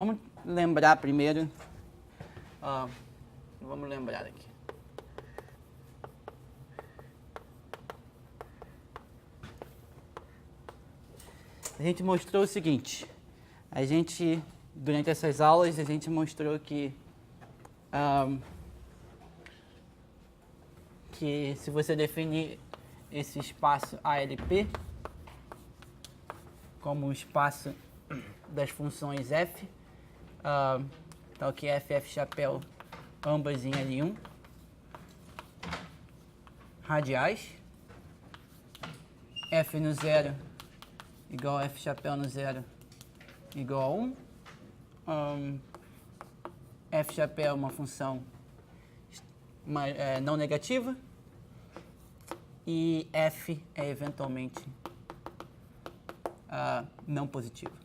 Vamos lembrar primeiro. Vamos lembrar aqui. A gente mostrou o seguinte. Durante essas aulas, a gente mostrou que se você definir esse espaço ALP como um espaço das funções f, então aqui f chapéu, ambas em L1, radiais, f no zero igual a f chapéu no zero igual a 1, f chapéu é uma função não negativa e f é eventualmente não positiva.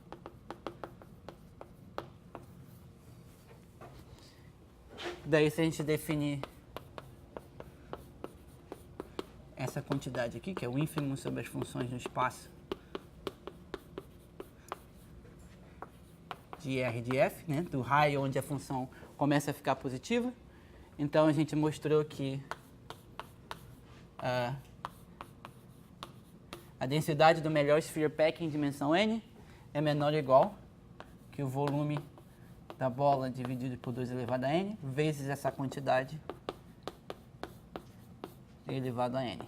Daí, se a gente definir essa quantidade aqui, que é o ínfimo sobre as funções no espaço de R de f, né, do raio onde a função começa a ficar positiva, então a gente mostrou que a densidade do melhor sphere pack em dimensão n é menor ou igual que o volume da bola dividido por 2 elevado a n, vezes essa quantidade elevado a n.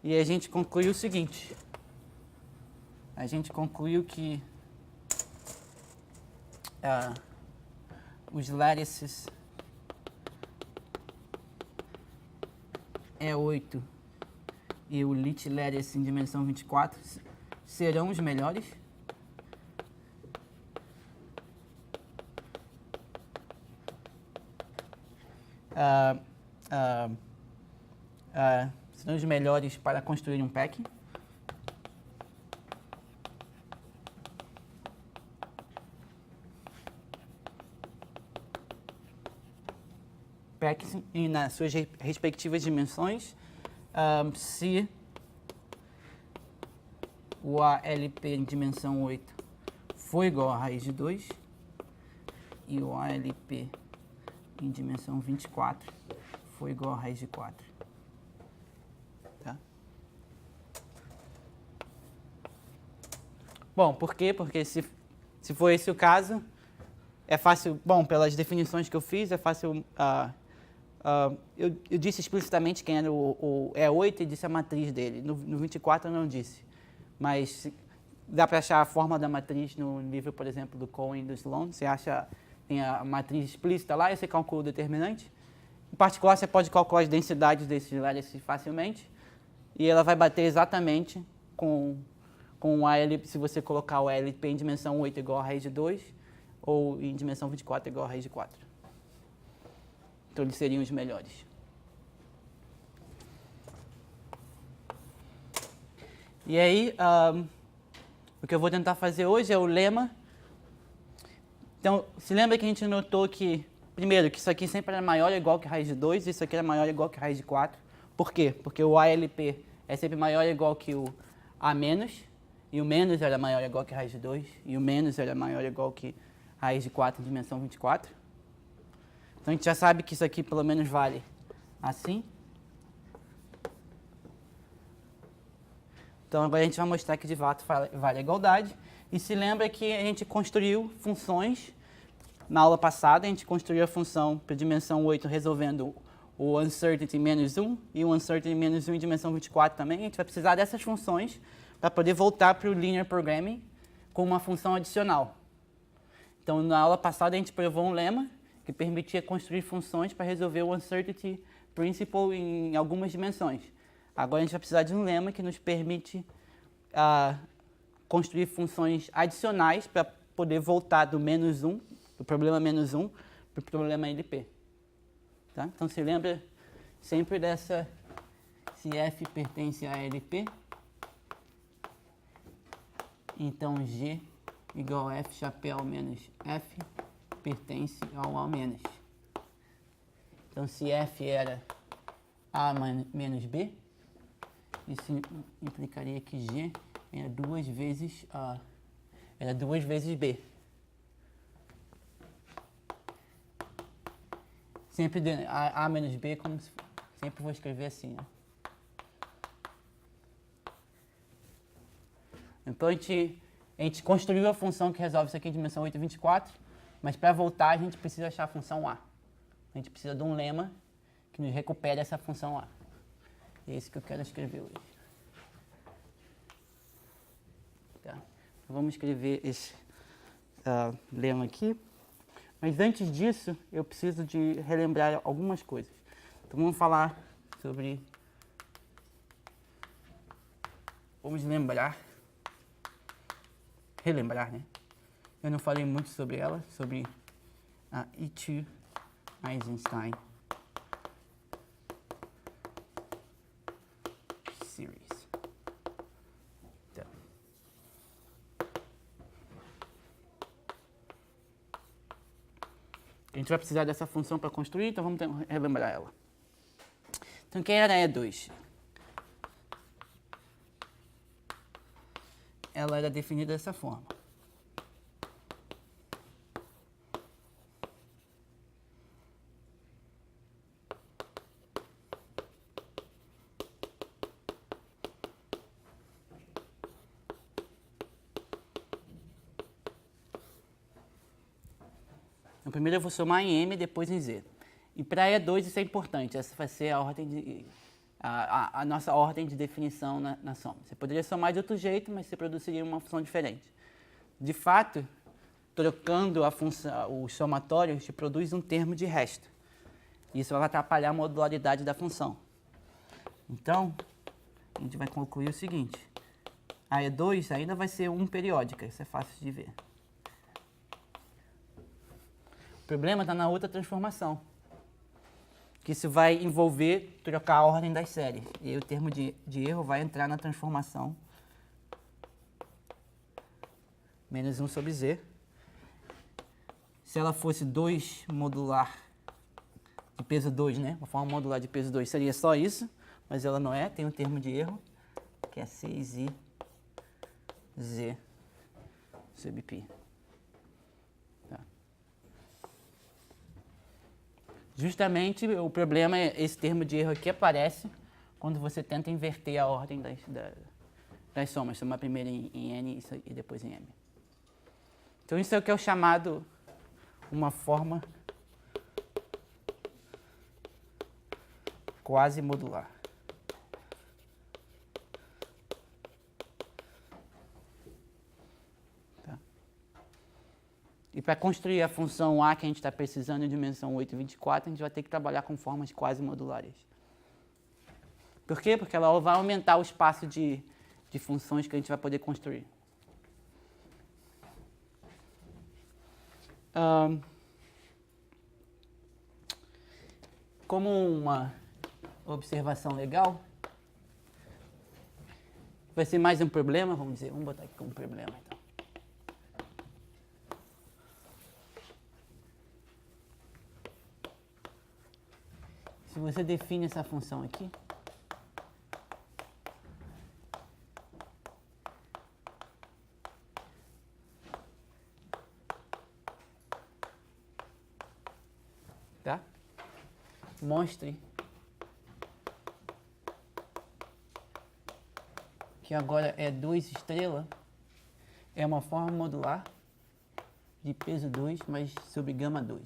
E a gente concluiu o seguinte. A gente concluiu que os lattices E8 e o lit lattice em dimensão 24 serão os melhores. Serão os melhores para construir um pack. Packs nas suas respectivas dimensões, se o ALP em dimensão 8 for igual a raiz de 2 e o ALP em dimensão 24 for igual a raiz de 4. Tá? Bom, por quê? Porque se for esse o caso, é fácil, bom, pelas definições que eu fiz, é fácil. Eu disse explicitamente quem era o E8 e disse a matriz dele. No 24 eu não disse. Mas dá para achar a forma da matriz no livro, por exemplo, do Cohen e do Sloan. Você acha, tem a matriz explícita lá e você calcula o determinante. Em particular, você pode calcular as densidades desses lattices facilmente. E ela vai bater exatamente com o ALP, se você colocar o ALP em dimensão 8 igual a raiz de 2, ou em dimensão 24 igual a raiz de 4. Então, eles seriam os melhores. E aí, o que eu vou tentar fazer hoje é o lema. Então, se lembra que a gente notou que, primeiro, que isso aqui sempre era maior ou igual que raiz de 2, e isso aqui era maior ou igual que raiz de 4. Por quê? Porque o ALP é sempre maior ou igual que o A menos, e o menos era maior ou igual que raiz de 2, e o menos era maior ou igual que raiz de 4 em dimensão 24. Então, a gente já sabe que isso aqui pelo menos vale assim. Então, agora a gente vai mostrar que de fato vale a igualdade. E se lembra que a gente construiu funções. Na aula passada, a gente construiu a função para dimensão 8 resolvendo o uncertainty menos 1 e o uncertainty menos 1 em dimensão 24 também. A gente vai precisar dessas funções para poder voltar para o linear programming com uma função adicional. Então, na aula passada, a gente provou um lema que permitia construir funções para resolver o uncertainty principle em algumas dimensões. Agora a gente vai precisar de um lema que nos permite construir funções adicionais para poder voltar do menos 1, do problema menos 1, para o problema LP. Tá? Então se lembra sempre dessa, se f pertence a LP, então G igual a f chapéu menos f pertence ao A menos. Então, se f era A menos B, isso implicaria que G é 2 vezes B. Sempre A menos B, como se, sempre vou escrever assim, né? Então a gente construiu a função que resolve isso aqui em dimensão 8 e 24, mas para voltar a gente precisa achar a função A. A gente precisa de um lema que nos recupere essa função A. É isso que eu quero escrever hoje. Tá. Vamos escrever esse lema aqui. Mas antes disso, eu preciso de relembrar algumas coisas. Então vamos falar sobre... Vamos relembrar, né? Eu não falei muito sobre ela, sobre a E2 Eisenstein Series. Então. A gente vai precisar dessa função para construir, então vamos relembrar ela. Então, quem era a E2? Ela era definida dessa forma. Então, primeiro eu vou somar em M, depois em Z. E para E2 isso é importante, essa vai ser a ordem a nossa ordem de definição na soma. Você poderia somar de outro jeito, mas você produziria uma função diferente. De fato, trocando a função, os somatórios, te produz um termo de resto. Isso vai atrapalhar a modularidade da função. Então, a gente vai concluir o seguinte. A E2 ainda vai ser 1 periódica, isso é fácil de ver. O problema está na outra transformação, que isso vai envolver trocar a ordem das séries. E aí o termo de erro vai entrar na transformação menos 1 sobre Z. Se ela fosse 2 modular de peso 2, né? Uma forma modular de peso 2 seria só isso, mas ela não é, tem um termo de erro, que é 6i Z sobre π. Tá. Justamente o problema é esse termo de erro aqui aparece quando você tenta inverter a ordem das somas, somar primeiro em N e depois em M. Então isso é o que é o chamado uma forma quase modular. Tá? E para construir a função A que a gente está precisando em dimensão 8 e 24, a gente vai ter que trabalhar com formas quase modulares. Por quê? Porque ela vai aumentar o espaço de funções que a gente vai poder construir. Como uma observação legal, vai ser mais um problema, vamos botar aqui como problema então. Se você define essa função aqui, tá? Mostre que agora é 2 estrela, é uma forma modular de peso 2, mas sobre gama 2.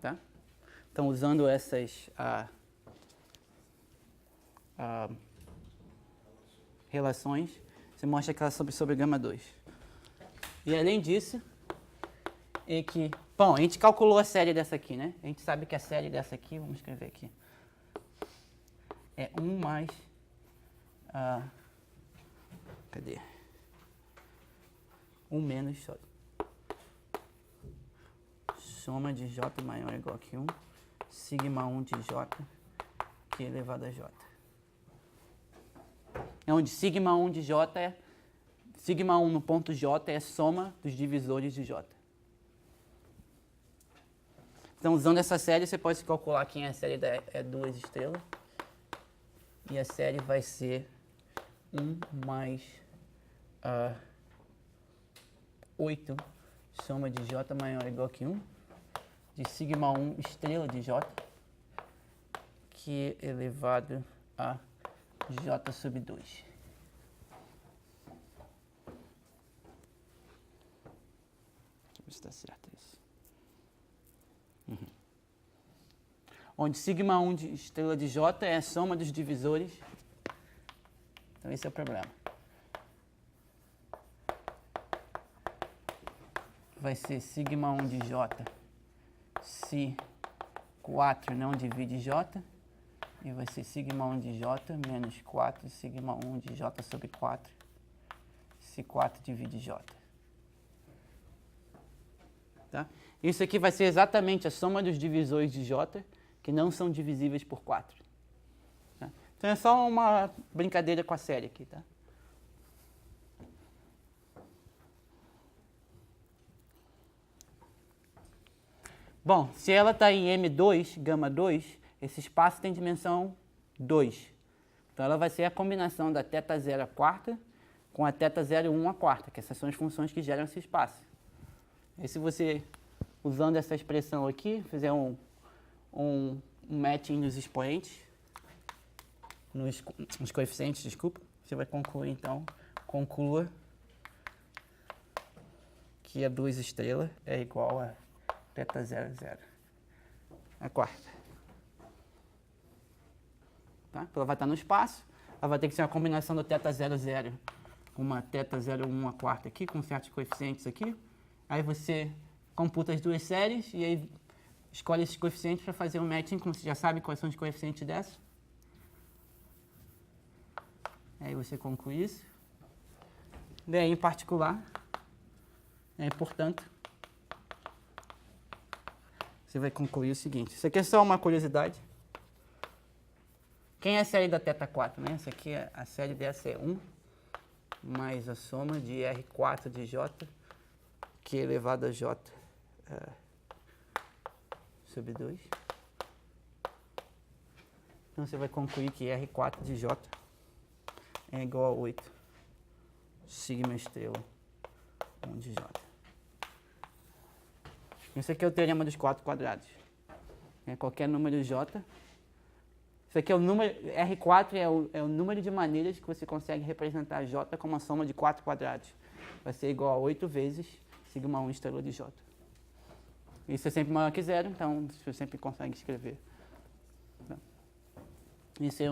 Tá? Então, usando essas relações, você mostra que ela é sobre gama 2. E além disso, é que... Bom, a gente calculou a série dessa aqui, né? A gente sabe que a série dessa aqui, vamos escrever aqui, é 1 mais... cadê? 1 menos soma de J maior ou igual que 1, sigma 1 de J, que é elevado a J. É onde sigma 1 de J é... Sigma 1 no ponto J é a soma dos divisores de J. Então, usando essa série, você pode calcular quem é a série da E2 estrela. E a série vai ser 1 mais 8, soma de J maior ou igual que 1, de sigma 1 estrela de J, que é elevado a J sobre 2. Deixa eu ver se está certo isso. Onde sigma 1 de estrela de J é a soma dos divisores. Então esse é o problema. Vai ser sigma 1 de J se 4 não divide J. E vai ser sigma 1 de J menos 4 sigma 1 de J sobre 4 se 4 divide J. Tá? Isso aqui vai ser exatamente a soma dos divisores de J que não são divisíveis por 4. Tá? Então é só uma brincadeira com a série aqui. Tá? Bom, se ela está em M2, gama 2, esse espaço tem dimensão 2. Então ela vai ser a combinação da θ 0 à quarta com a θ 0 1 à quarta, que essas são as funções que geram esse espaço. E se você, usando essa expressão aqui, fizer um matching nos expoentes, nos coeficientes, desculpa, você vai concluir então, conclua que a 2 estrela é igual a θ 0, 0. A quarta. Tá? Ela vai estar no espaço, ela vai ter que ser uma combinação do θ 0, 0 com uma θ 0, 1 a quarta aqui, com certos coeficientes aqui. Aí você computa as duas séries e aí escolhe esses coeficientes para fazer um matching, como você já sabe quais são os coeficientes dessa. Aí você conclui isso. Daí, em particular, portanto, você vai concluir o seguinte. Isso aqui é só uma curiosidade. Quem é a série da θ4? Né? Essa aqui, a série dessa é 1 mais a soma de R4 de J, que é elevado a J sobre 2. Então você vai concluir que R4 de J é igual a 8 sigma estrela 1 de J. Esse aqui é o teorema dos 4 quadrados. Qualquer número J. Isso aqui é o número, R4 é o número de maneiras que você consegue representar J como uma soma de 4 quadrados. Vai ser igual a 8 vezes sigma 1 estrela de J. Isso é sempre maior que 0, então você sempre consegue escrever. Isso é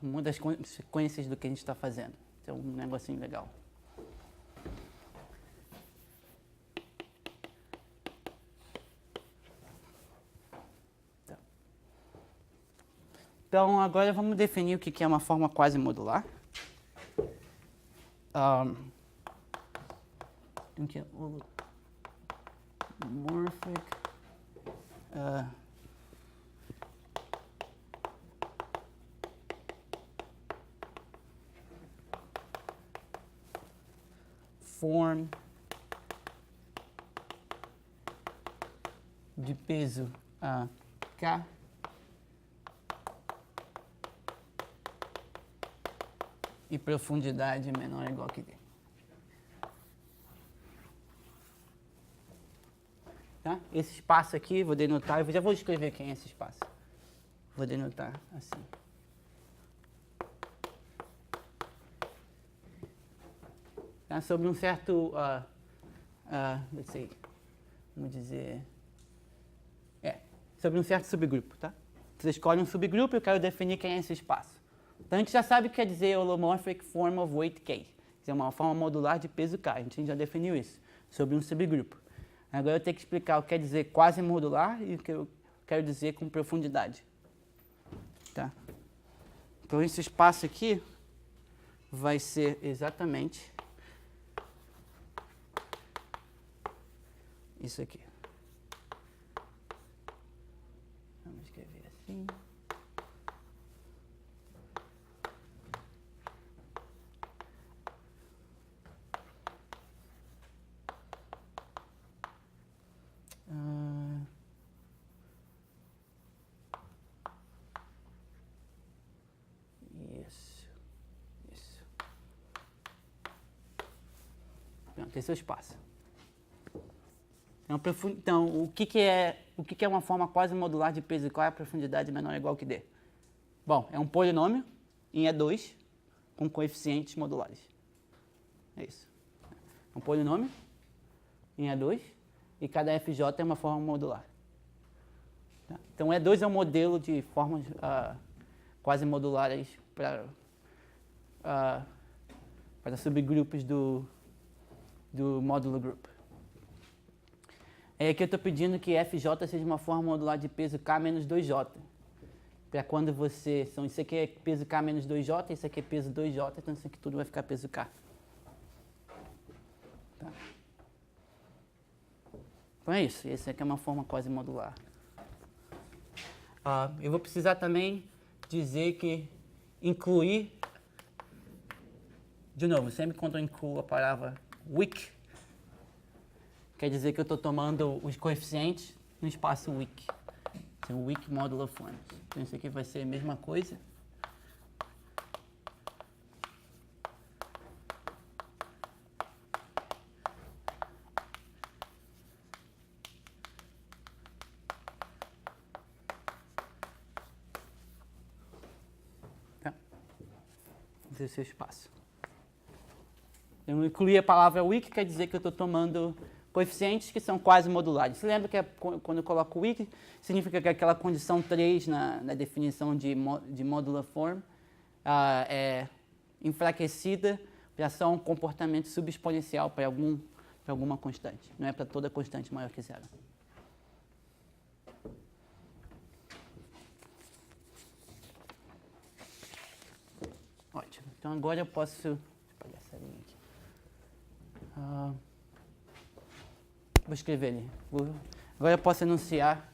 uma das consequências do que a gente está fazendo. Isso é um negocinho legal. Então, agora vamos definir o que é uma forma quase modular. Que é holomorphic form de peso K e profundidade menor ou igual que D. Tá? Esse espaço aqui, vou denotar, eu já vou escrever quem é esse espaço. Vou denotar assim. Tá? Sobre um certo, vamos dizer, sobre um certo subgrupo, tá? Você escolhe um subgrupo e eu quero definir quem é esse espaço. Então a gente já sabe o que quer dizer holomorphic form of weight K. Que é uma forma modular de peso K. A gente já definiu isso, sobre um subgrupo. Agora eu tenho que explicar o que quer dizer quase modular e o que eu quero dizer com profundidade. Tá? Então esse espaço aqui vai ser exatamente isso aqui. Vamos escrever assim. Pronto, esse é o espaço. Então, o que é uma forma quase modular de peso e qual é a profundidade menor ou igual que D? Bom, é um polinômio em E2 com coeficientes modulares. É isso. É um polinômio em E2 e cada FJ é uma forma modular. Tá? Então, E2 é um modelo de formas quase modulares para subgrupos do módulo group. É aqui eu estou pedindo que FJ seja uma forma modular de peso K menos 2J. Para quando você... Então, isso aqui é peso K menos 2J, isso aqui é peso 2J, então isso aqui tudo vai ficar peso K. Tá. Então é isso, esse aqui é uma forma quase modular. Eu vou precisar também dizer que incluir... De novo, sempre quando eu incluo a palavra weak, quer dizer que eu estou tomando os coeficientes no espaço weak. Então, weak modular forms. Então, isso aqui vai ser a mesma coisa. Tá? Esse é o seu espaço. Eu incluí a palavra weak, quer dizer que eu estou tomando coeficientes que são quase modulares. Você lembra que quando eu coloco weak, significa que aquela condição 3 na definição de modular form é enfraquecida para ser um comportamento subexponencial para alguma constante. Não é para toda constante maior que zero. Ótimo. Então agora eu posso... Deixa eu apagar essa linha aqui. Vou escrever ali. Agora eu posso enunciar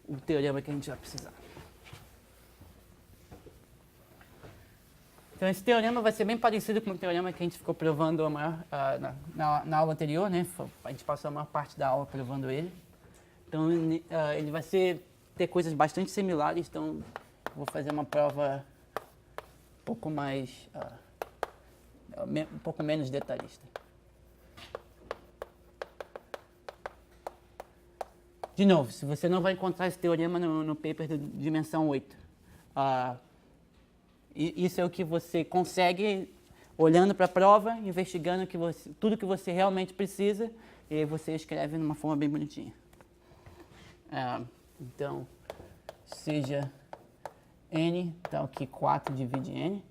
o teorema que a gente vai precisar. Então, esse teorema vai ser bem parecido com o teorema que a gente ficou provando na aula anterior, né? A gente passou a maior parte da aula provando ele. Então, ele vai ter coisas bastante similares, então vou fazer uma prova um pouco mais... um pouco menos detalhista. De novo, se você não vai encontrar esse teorema no paper de dimensão 8, isso é o que você consegue olhando para a prova, investigando tudo que você realmente precisa, e aí você escreve de uma forma bem bonitinha. Então, seja n, tal que 4 divide n.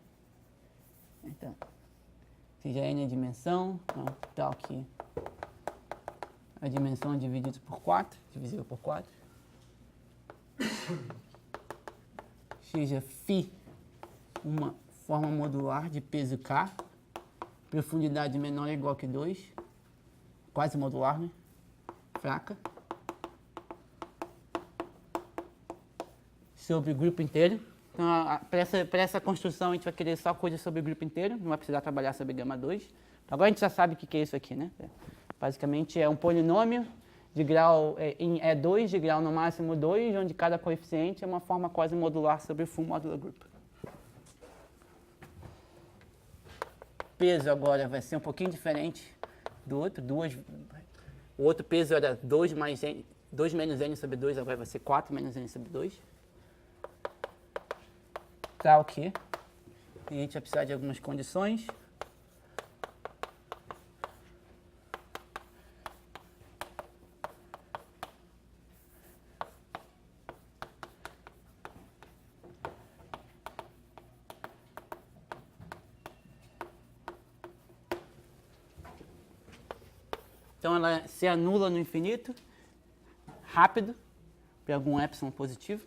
Então, seja n a dimensão, então, tal que a dimensão é dividida por 4, divisível por 4. Seja φ uma forma modular de peso K, profundidade menor ou igual que 2, quase modular, né? Fraca. Sobre o grupo inteiro. Então, para essa construção, a gente vai querer só coisas sobre o grupo inteiro, não vai precisar trabalhar sobre gama 2. Então, agora a gente já sabe o que é isso aqui, né? Basicamente, é um polinômio de grau em E2, de grau no máximo 2, onde cada coeficiente é uma forma quase modular sobre o full modular group. Peso agora vai ser um pouquinho diferente do outro. O outro peso era 2 menos n sobre 2, agora vai ser 4 menos n sobre 2. Tal que a gente vai precisar de algumas condições. Então, ela se anula no infinito, rápido, para algum epsilon positivo.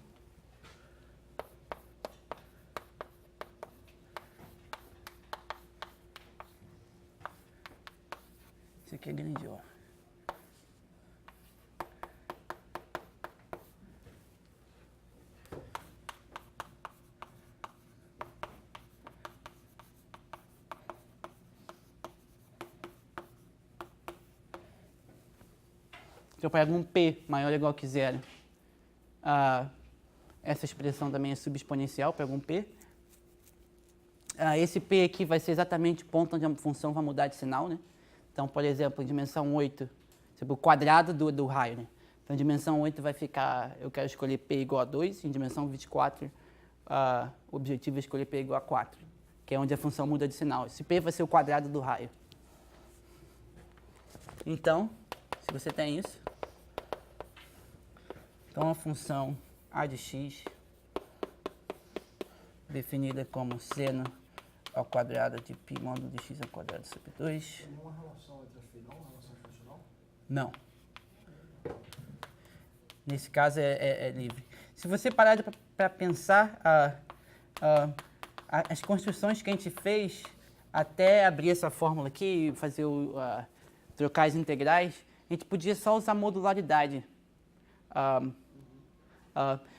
Isso aqui é grande, ó. Então, para algum P maior ou igual que zero, essa expressão também é subexponencial para algum P. Esse P aqui vai ser exatamente o ponto onde a função vai mudar de sinal, né? Então, por exemplo, em dimensão 8, o quadrado do raio, né? Então, em dimensão 8 vai ficar, eu quero escolher P igual a 2, em dimensão 24, o objetivo é escolher P igual a 4, que é onde a função muda de sinal. Esse P vai ser o quadrado do raio. Então, se você tem isso, então a função a de x, definida como seno ao quadrado de π módulo de x ao quadrado sobre 2. Tem uma relação entre a φ, não? Uma relação funcional? Não. Nesse caso é livre. Se você parar para pensar, as construções que a gente fez até abrir essa fórmula aqui e fazer trocar as integrais, a gente podia só usar modularidade.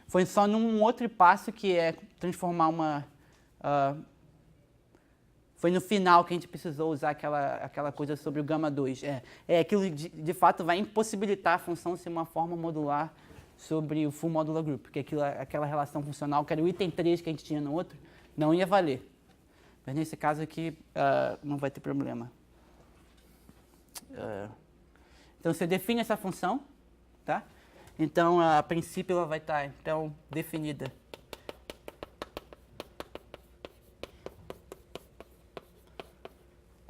Foi só num outro passo que é transformar uma... foi no final que a gente precisou usar aquela coisa sobre o gama 2. Aquilo de fato vai impossibilitar a função ser uma forma modular sobre o full modular group, porque aquela relação funcional, que era o item 3 que a gente tinha no outro, não ia valer. Mas nesse caso aqui não vai ter problema. Então você define essa função, tá? Então a princípio ela vai estar então definida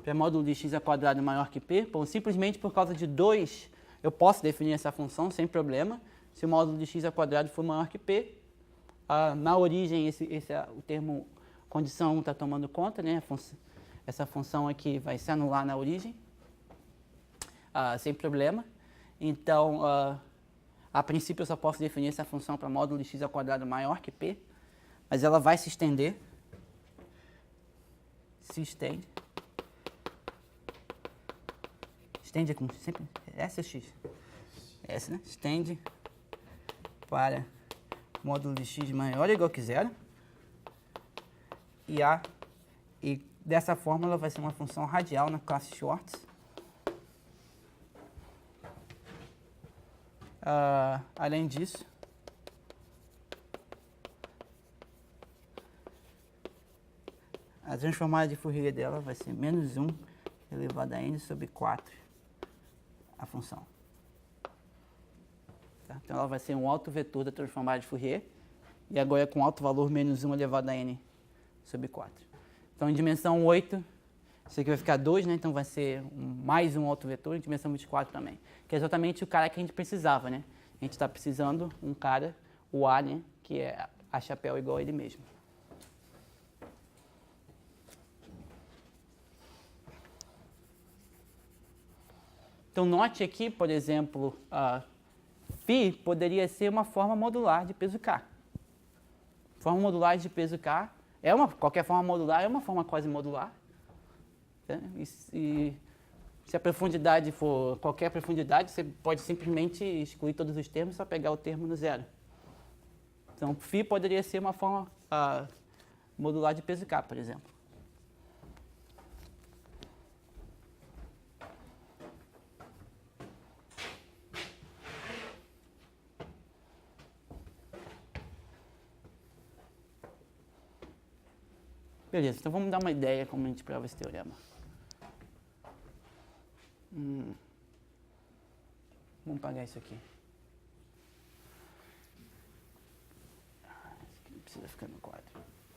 para módulo de x ao quadrado maior que p. Bom, simplesmente por causa de 2 eu posso definir essa função sem problema. Se o módulo de x ao quadrado for maior que p, na origem o termo condição 1 está tomando conta, né? Essa função aqui vai se anular na origem, sem problema. Então, a princípio eu só posso definir essa função para módulo de x ao quadrado maior que p, mas ela vai se estender. Se estende. Estende com sempre S ou X? S, né? Estende para módulo de x maior ou igual que zero. E dessa forma ela vai ser uma função radial na classe Schwartz. Além disso, a transformada de Fourier dela vai ser menos 1 elevado a n sobre 4 a função. Tá? Então ela vai ser um alto vetor da transformada de Fourier, e agora é com alto valor menos 1 elevado a n sobre 4. Então em dimensão 8, isso aqui vai ficar 2, né? Então vai ser mais um alto vetor, em dimensão 24 também. Que é exatamente o cara que a gente precisava, né? A gente está precisando um cara, o A, né? Que é a chapéu igual a ele mesmo. Então note aqui, por exemplo, φ poderia ser uma forma modular de peso K. Forma modular de peso K qualquer forma modular é uma forma quase modular. Né? E se a profundidade for qualquer profundidade, você pode simplesmente excluir todos os termos e só pegar o termo no zero. Então, φ poderia ser uma forma modular de peso K, por exemplo. Beleza, então vamos dar uma ideia como a gente prova esse teorema. Vamos apagar isso aqui. Isso aqui não precisa ficar no quadro.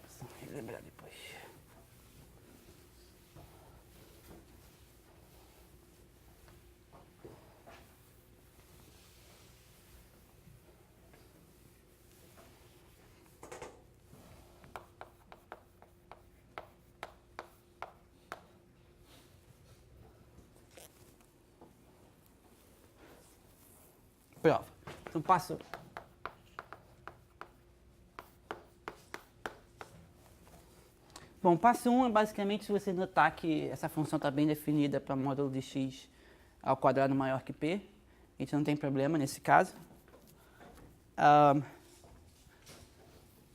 Só relembrar depois. Prova. Então, passo. Bom, passo 1 é basicamente se você notar que essa função está bem definida para módulo de x ao quadrado maior que p. A gente não tem problema nesse caso.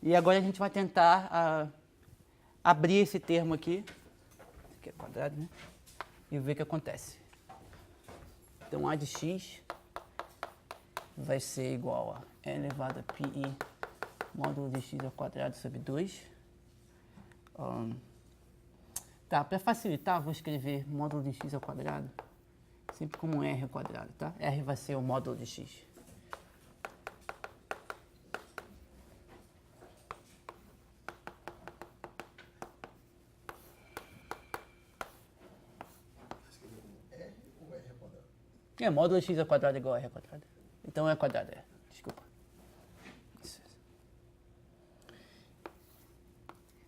E agora a gente vai tentar abrir esse termo aqui. Esse aqui é quadrado, né? E ver o que acontece. Então, a de x vai ser igual a e elevado a πi módulo de x ao quadrado sobre 2. Tá, para facilitar, vou escrever módulo de x ao quadrado, sempre como r ao quadrado, tá? R vai ser o módulo de x. Escrever como R ou R ao quadrado? Módulo de x ao quadrado é igual a r ao quadrado. Então é ao quadrado, desculpa. Isso.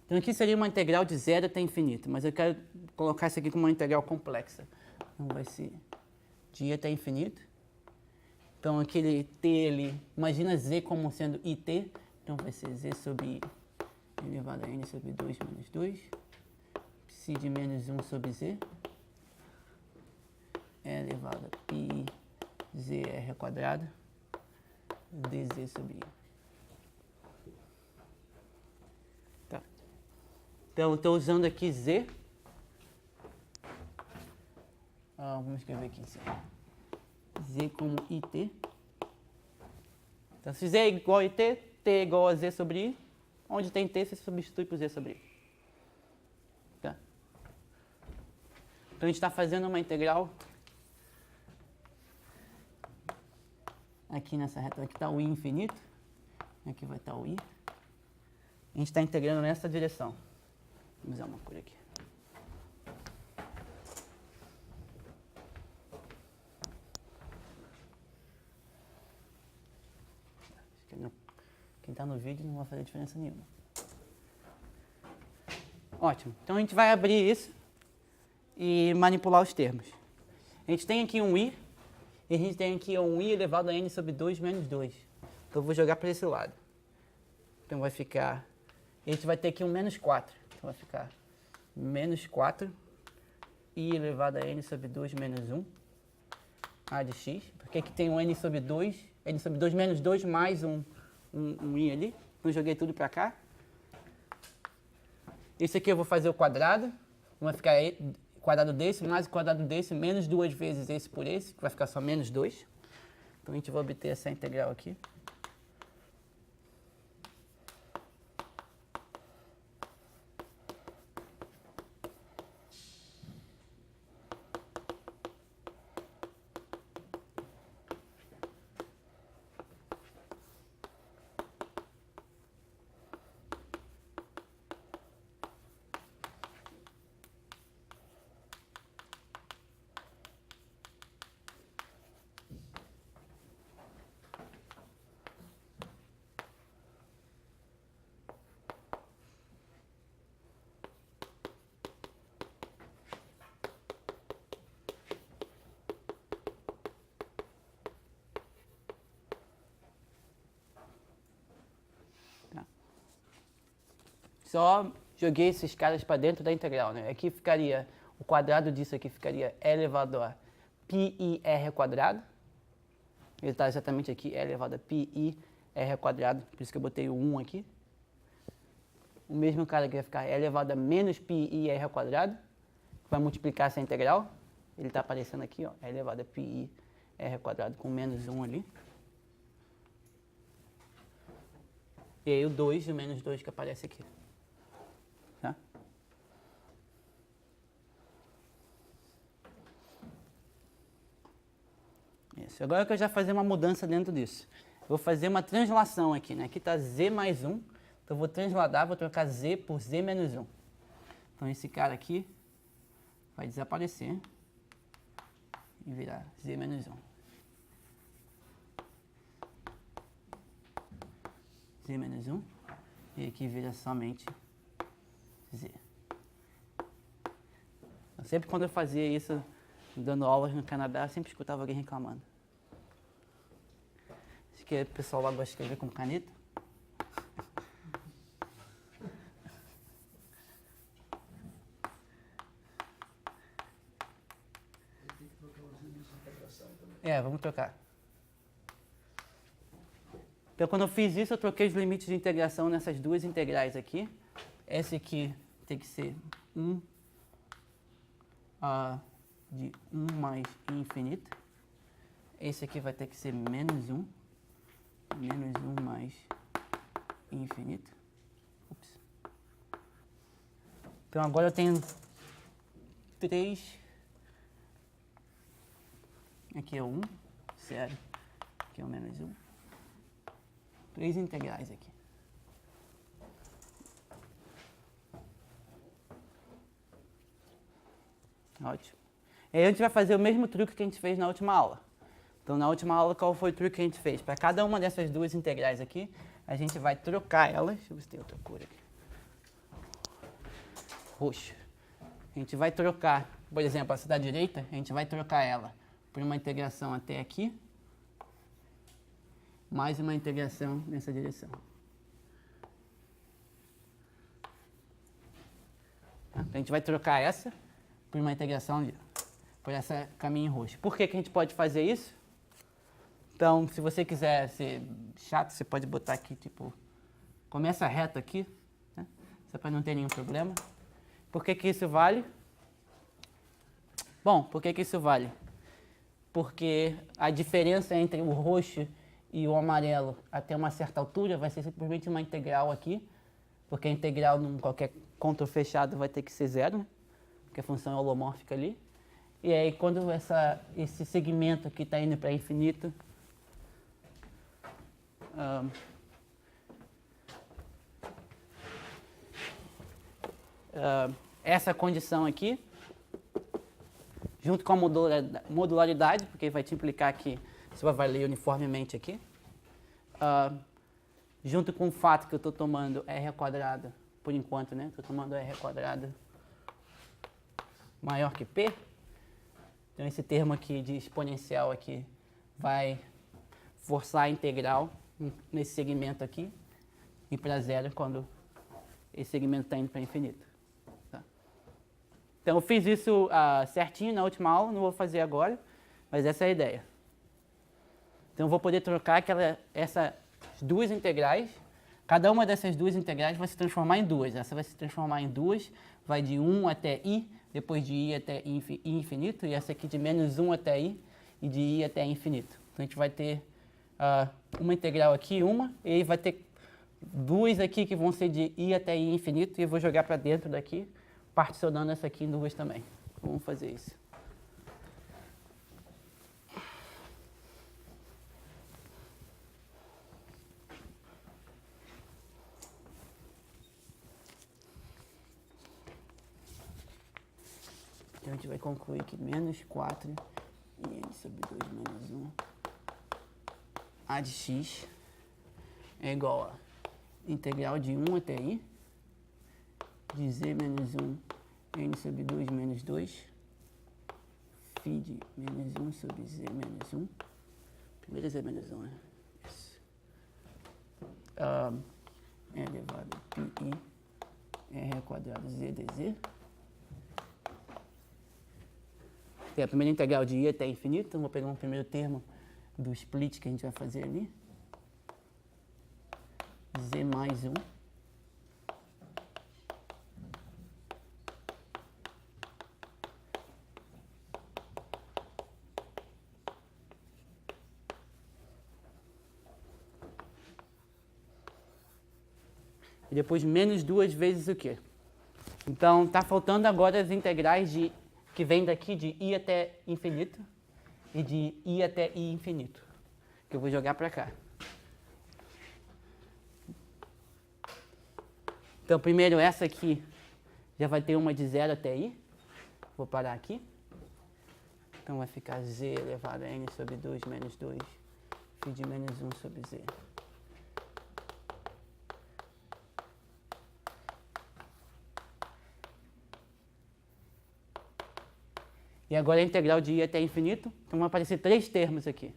Então aqui seria uma integral de 0 até infinito, mas eu quero colocar isso aqui como uma integral complexa. Então vai ser de até infinito. Então aquele t ali, imagina z como sendo it, então vai ser z sobre i elevado a n sobre 2 menos 2, psi de menos 1 sobre z, é elevado a pi zr ao quadrado, dz sobre i. Tá. Então, eu estou usando aqui z. Vamos escrever aqui em cima. Z como it. Então, se z é igual a it, t é igual a z sobre i. Onde tem t, você substitui por z sobre i. Tá? Então, a gente está fazendo uma integral. Aqui nessa reta, aqui está o i infinito. Aqui vai estar o i. A gente está integrando nessa direção. Vamos usar uma cor aqui. Quem está no vídeo não vai fazer diferença nenhuma. Ótimo. Então a gente vai abrir isso e manipular os termos. A gente tem aqui um i, e a gente tem aqui um i elevado a n sobre 2 menos 2. Então eu vou jogar para esse lado. Então vai ficar... A gente vai ter aqui um menos 4. Então vai ficar menos 4 i elevado a n sobre 2 menos 1 a de x. Porque aqui tem um n sobre 2 menos 2 mais um i ali. Então joguei tudo para cá. Esse aqui eu vou fazer o quadrado. Vai ficar quadrado desse mais o quadrado desse, menos 2 vezes esse por esse, que vai ficar só menos 2. Então a gente vai obter essa integral aqui. Só joguei esses caras para dentro da integral, né? Aqui ficaria, o quadrado disso aqui ficaria e elevado a pi r ao quadrado. Ele está exatamente aqui, e elevado a pi r ao quadrado, por isso que eu botei o 1 aqui. O mesmo cara que vai ficar e elevado a menos pi r ao quadrado, que vai multiplicar essa integral. Ele está aparecendo aqui, ó, e elevado a pi r ao quadrado com menos 1 ali. E aí o 2 e o menos 2 que aparece aqui. Tá? Isso. Agora eu quero já fazer uma mudança dentro disso. Eu vou fazer uma translação aqui, né? Aqui está z mais 1. Então eu vou transladar, vou trocar z por z menos 1. Então esse cara aqui vai desaparecer e virar z menos 1. Z menos 1. E aqui vira somente z. Sempre quando eu fazia isso, dando aulas no Canadá, eu sempre escutava alguém reclamando. Acho que o pessoal lá gosta de escrever com caneta. Tem que trocar os limites de integração também. Vamos trocar. Então, quando eu fiz isso, eu troquei os limites de integração nessas duas integrais aqui. Esse aqui tem que ser 1 de 1 mais infinito. Esse aqui vai ter que ser menos 1 mais infinito. Ups. Então, agora eu tenho 3. Aqui é 1, 0. Aqui é o menos 1. 3 integrais aqui. Ótimo. E aí a gente vai fazer o mesmo truque que a gente fez na última aula. Então, na última aula, qual foi o truque que a gente fez? Para cada uma dessas duas integrais aqui, a gente vai trocar elas. Deixa eu ver se tem outra cor aqui. Roxo. A gente vai trocar, por exemplo, essa da direita, a gente vai trocar ela por uma integração até aqui, mais uma integração nessa direção. Tá? A gente vai trocar essa por uma integração ali, por essa caminho roxo. Por que que a gente pode fazer isso? Então, se você quiser ser chato, você pode botar aqui, tipo, começa reto aqui, né? Só para não ter nenhum problema. Por que que isso vale? Bom, por que que isso vale? Porque a diferença entre o roxo e o amarelo até uma certa altura vai ser simplesmente uma integral aqui, porque a integral em qualquer contorno fechado vai ter que ser 0, né? Porque a função é holomórfica ali. E aí, quando esse segmento aqui está indo para infinito, essa condição aqui, junto com a modularidade, porque vai te implicar que isso vai valer uniformemente aqui, junto com o fato que eu estou tomando r², por enquanto, né? Estou tomando r² maior que p. Então, esse termo aqui de exponencial aqui vai forçar a integral nesse segmento aqui e para 0 quando esse segmento está indo para infinito. Tá? Então, eu fiz isso certinho na última aula, não vou fazer agora, mas essa é a ideia. Então, eu vou poder trocar essas duas integrais. Cada uma dessas duas integrais vai se transformar em duas. Essa vai se transformar em duas, vai de 1 até i, depois de i até i infinito, e essa aqui de menos 1 até i, e de i até infinito. Então, a gente vai ter uma integral aqui, e aí vai ter duas aqui que vão ser de i até i infinito, e eu vou jogar para dentro daqui, particionando essa aqui em duas também. Vamos fazer isso. Então, a gente vai concluir que menos 4 e n sobre 2 menos 1 a de x é igual a integral de 1 até i de z menos 1 n sobre 2 menos 2 φ de menos 1 sobre z menos 1. Primeiro z menos 1, né? Isso. É elevado a πi r² z dz. Tem a primeira integral de i até infinito, então vou pegar um primeiro termo do split que a gente vai fazer ali. Z mais 1. E depois menos 2 vezes o quê? Então, está faltando agora as integrais que vêm daqui de i até infinito e de i até i infinito, que eu vou jogar para cá. Então, primeiro essa aqui já vai ter uma de 0 até i. Vou parar aqui. Então, vai ficar z elevado a n sobre 2 menos 2 φ de menos 1 sobre z. E agora a integral de i até infinito. Então, vão aparecer três termos aqui.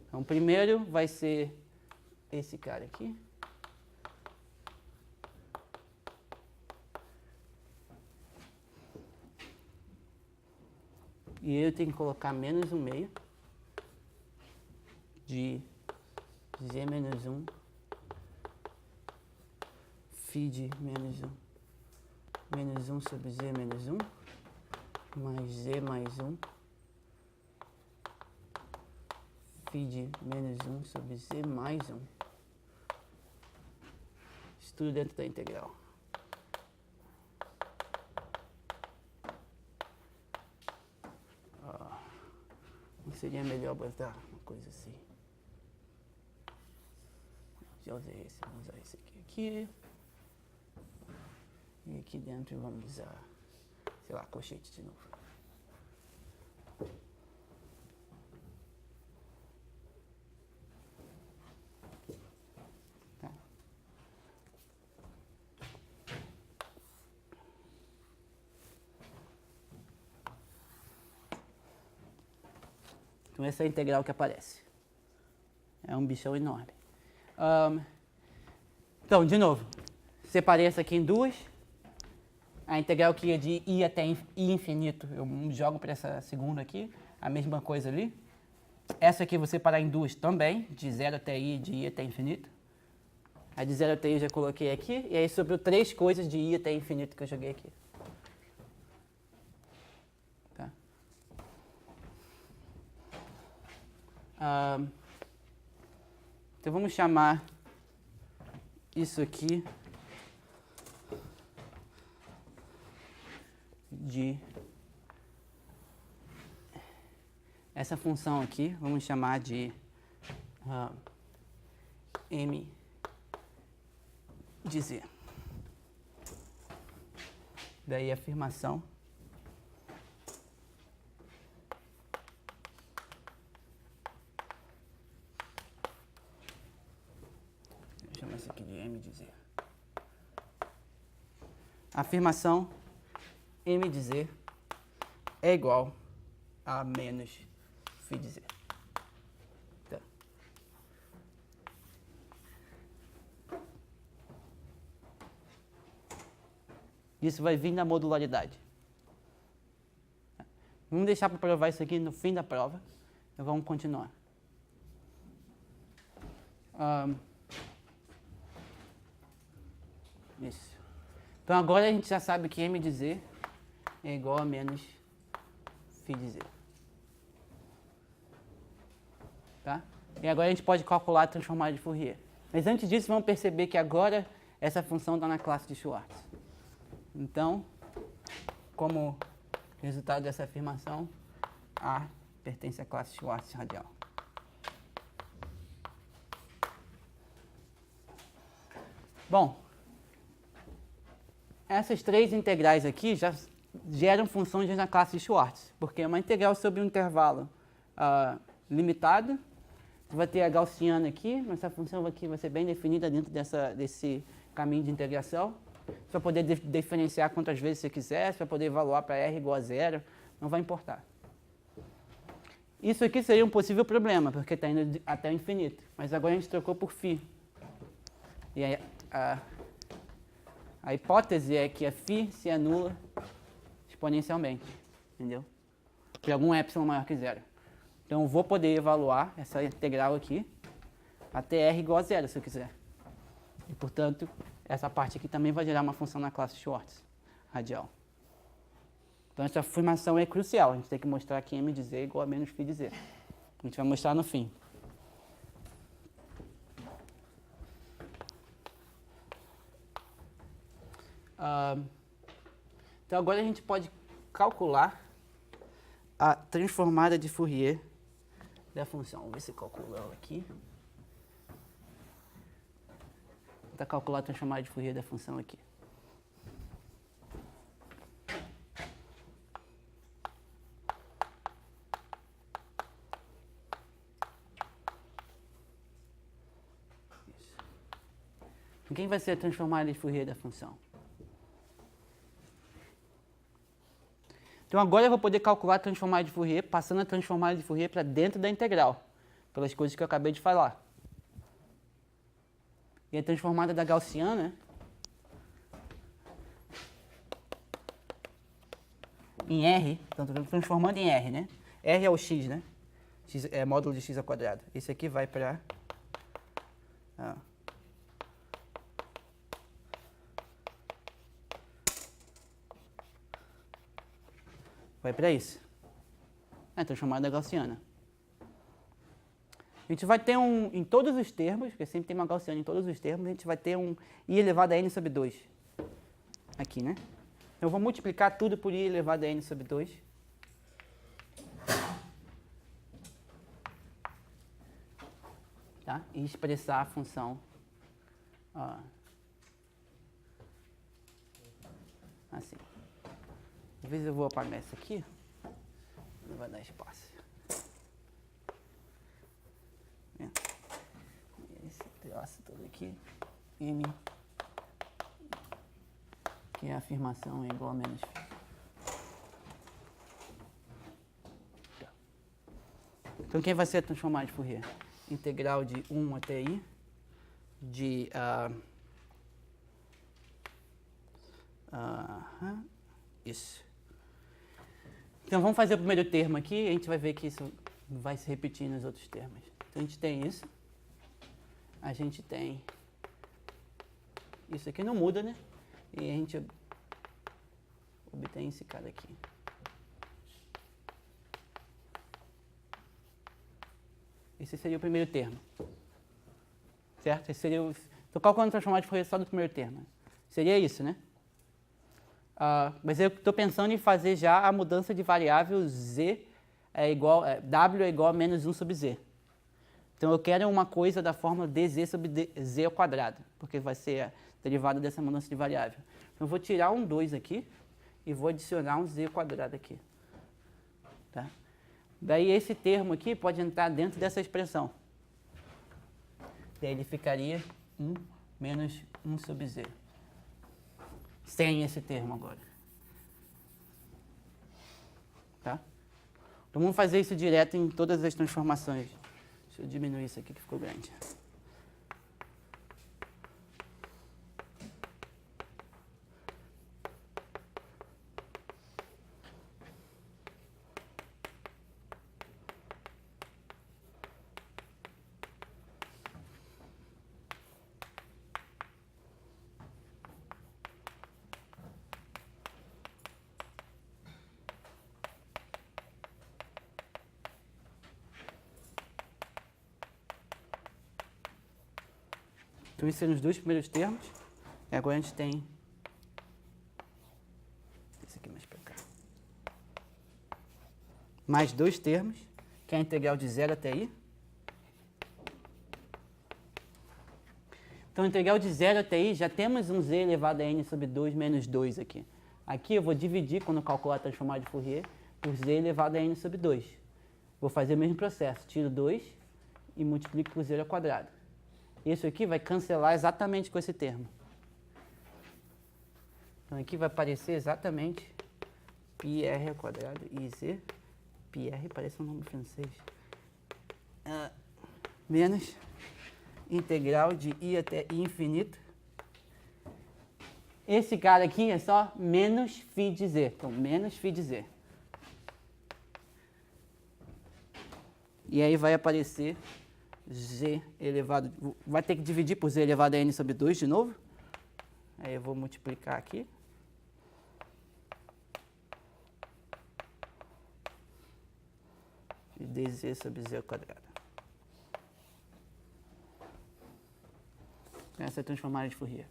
Então, o primeiro vai ser esse cara aqui. E eu tenho que colocar menos 1 meio de z menos 1 φ de menos 1 sobre z menos 1 mais z mais 1 φ de menos 1 sobre z mais 1. Isso tudo dentro da integral. seria melhor botar uma coisa assim. Já usei esse, vamos usar esse aqui. E aqui dentro vamos usar, sei lá, colchete de novo. Tá. Então essa é a integral que aparece. É um bichão enorme. Então, de novo, separei essa aqui em duas. A integral que ia de i até i infinito, eu jogo para essa segunda aqui, a mesma coisa ali. Essa aqui eu vou separar em duas também, de 0 até i, de i até infinito. A de 0 até i eu já coloquei aqui, e aí sobrou três coisas de i até infinito que eu joguei aqui. Tá? Então vamos chamar isso aqui de essa função aqui, vamos chamar de m de z. Daí a afirmação vou chamar isso aqui de m de z. A afirmação m de z é igual a menos φ de z. Tá. Isso vai vir na modularidade. Vamos deixar para provar isso aqui no fim da prova. Então vamos continuar. Isso. Então agora a gente já sabe que m de z é igual a menos φ de z. Tá? E agora a gente pode calcular a transformada de Fourier. Mas antes disso, vamos perceber que agora essa função está na classe de Schwartz. Então, como resultado dessa afirmação, A pertence à classe Schwartz radial. Bom, essas três integrais aqui já geram funções na classe de Schwartz, porque é uma integral sobre um intervalo limitado. Você vai ter a gaussiana aqui, mas essa função aqui vai ser bem definida dentro desse caminho de integração. Você vai poder diferenciar quantas vezes você quiser, você vai poder evaluar para r igual a 0, não vai importar. Isso aqui seria um possível problema, porque está indo até o infinito, mas agora a gente trocou por φ. E aí, a hipótese é que a φ se anula exponencialmente, entendeu? Por algum epsilon maior que 0. Então eu vou poder evaluar essa integral aqui até r igual a 0, se eu quiser. E, portanto, essa parte aqui também vai gerar uma função na classe Schwartz radial. Então essa afirmação é crucial, a gente tem que mostrar que m de z é igual a menos φ de z. A gente vai mostrar no fim. Então agora a gente pode calcular a transformada de Fourier da função. Vamos ver se calcula ela aqui. Vou tentar calcular a transformada de Fourier da função aqui. Isso. Quem vai ser a transformada de Fourier da função? Então agora eu vou poder calcular a transformada de Fourier, passando a transformada de Fourier para dentro da integral, pelas coisas que eu acabei de falar. E a transformada da gaussiana em R, então estou transformando em R, né? R é o x, né? X é módulo de x ao quadrado. Esse aqui vai para... vai para isso. É a transformada gaussiana. A gente vai ter em todos os termos, porque sempre tem uma gaussiana em todos os termos, a gente vai ter um i elevado a n sobre 2. Aqui, né? Eu vou multiplicar tudo por i elevado a n sobre 2. tá? E expressar a função assim. Às vezes eu vou apagar isso aqui, não vai dar espaço. Esse troço todo aqui, M, que é a afirmação é igual a menos φ. Então, quem vai ser transformado de Fourier? Integral de 1 até i, de isso. Então, vamos fazer o primeiro termo aqui e a gente vai ver que isso vai se repetir nos outros termos. Então, a gente tem isso. A gente tem isso aqui, não muda, né? E a gente obtém esse cara aqui. Esse seria o primeiro termo. Certo? Esse seria o... Estou calculando transformar de Fourier só do primeiro termo. Seria isso, né? Mas eu estou pensando em fazer já a mudança de variável z é igual, w é igual a menos 1 sobre z. Então, eu quero uma coisa da fórmula dz sobre z ao quadrado, porque vai ser a derivada dessa mudança de variável. Então, eu vou tirar um 2 aqui e vou adicionar um z ao quadrado aqui. Tá? Daí, esse termo aqui pode entrar dentro dessa expressão. Daí, ele ficaria 1 menos 1 sobre z. Sem esse termo agora. Tá? Então, vamos fazer isso direto em todas as transformações. Deixa eu diminuir isso aqui que ficou grande. Então, esses são os dois primeiros termos. E agora a gente tem esse aqui mais para cá. Mais dois termos, que é a integral de 0 até i. Então, a integral de 0 até i, já temos um z elevado a n sobre 2 menos 2 aqui. Aqui eu vou dividir, quando calcular a transformada de Fourier, por z elevado a n sobre 2. Vou fazer o mesmo processo. Tiro 2 e multiplico por 0 ao quadrado. Isso aqui vai cancelar exatamente com esse termo. Então, aqui vai aparecer exatamente πr ao quadrado e z. πr parece um nome francês. Menos integral de i até i infinito. Esse cara aqui é só menos φ de z. Então, menos φ de z. E aí vai aparecer z elevado... Vai ter que dividir por z elevado a n sobre 2 de novo. Aí eu vou multiplicar aqui. E dz sobre z ao quadrado. Essa é a transformada de Fourier.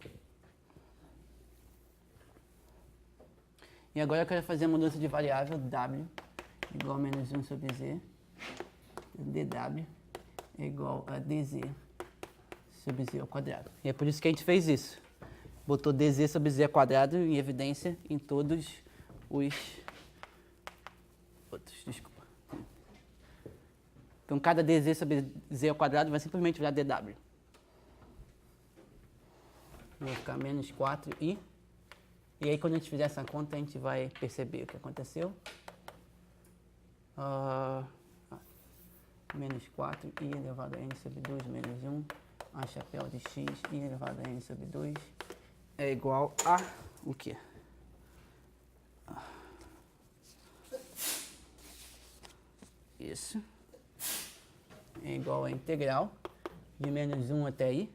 E agora eu quero fazer a mudança de variável w igual a menos 1 sobre z. dw é igual a dz sobre z ao quadrado. E é por isso que a gente fez isso. Botou dz sobre z ao quadrado em evidência em todos os outros. Desculpa. Então, cada dz sobre z ao quadrado vai simplesmente virar dw. Vai ficar menos 4i. E aí, quando a gente fizer essa conta, a gente vai perceber o que aconteceu. Menos 4i elevado a n sobre 2 menos 1, a chapéu de x, i elevado a n sobre 2, é igual a o quê? Isso. É igual a integral de menos 1 até i.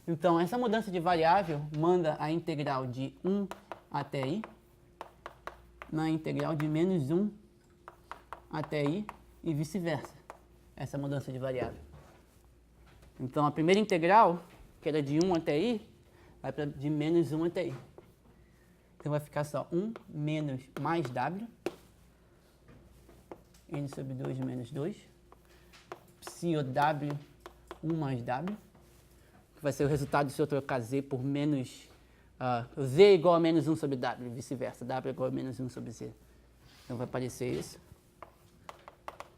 Então, essa mudança de variável manda a integral de 1 até i na integral de menos 1 até i e vice-versa. Essa mudança de variável. Então, a primeira integral, que era de 1 até i, vai para de menos 1 até i. Então, vai ficar só 1 menos mais w, n sobre 2 menos 2, psi o w 1 mais W, que vai ser o resultado se eu trocar Z por menos... Z é igual a menos 1 sobre W, vice-versa. W é igual a menos 1 sobre Z. Então vai aparecer isso.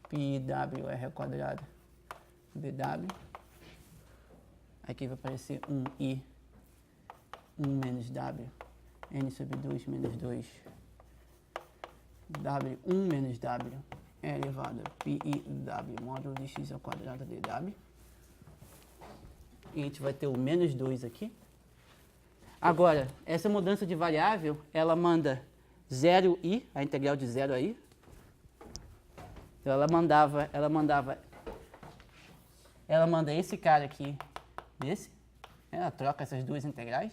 Pi W R ao quadrado dW. Aqui vai aparecer 1i 1 menos W, N sobre 2 menos 2, W1 menos W é elevado a pi W módulo de x ao quadrado dW. E a gente vai ter o menos 2 aqui. Agora, essa mudança de variável, ela manda 0i, a integral de 0 aí. Então ela manda esse cara aqui desse. Ela troca essas duas integrais.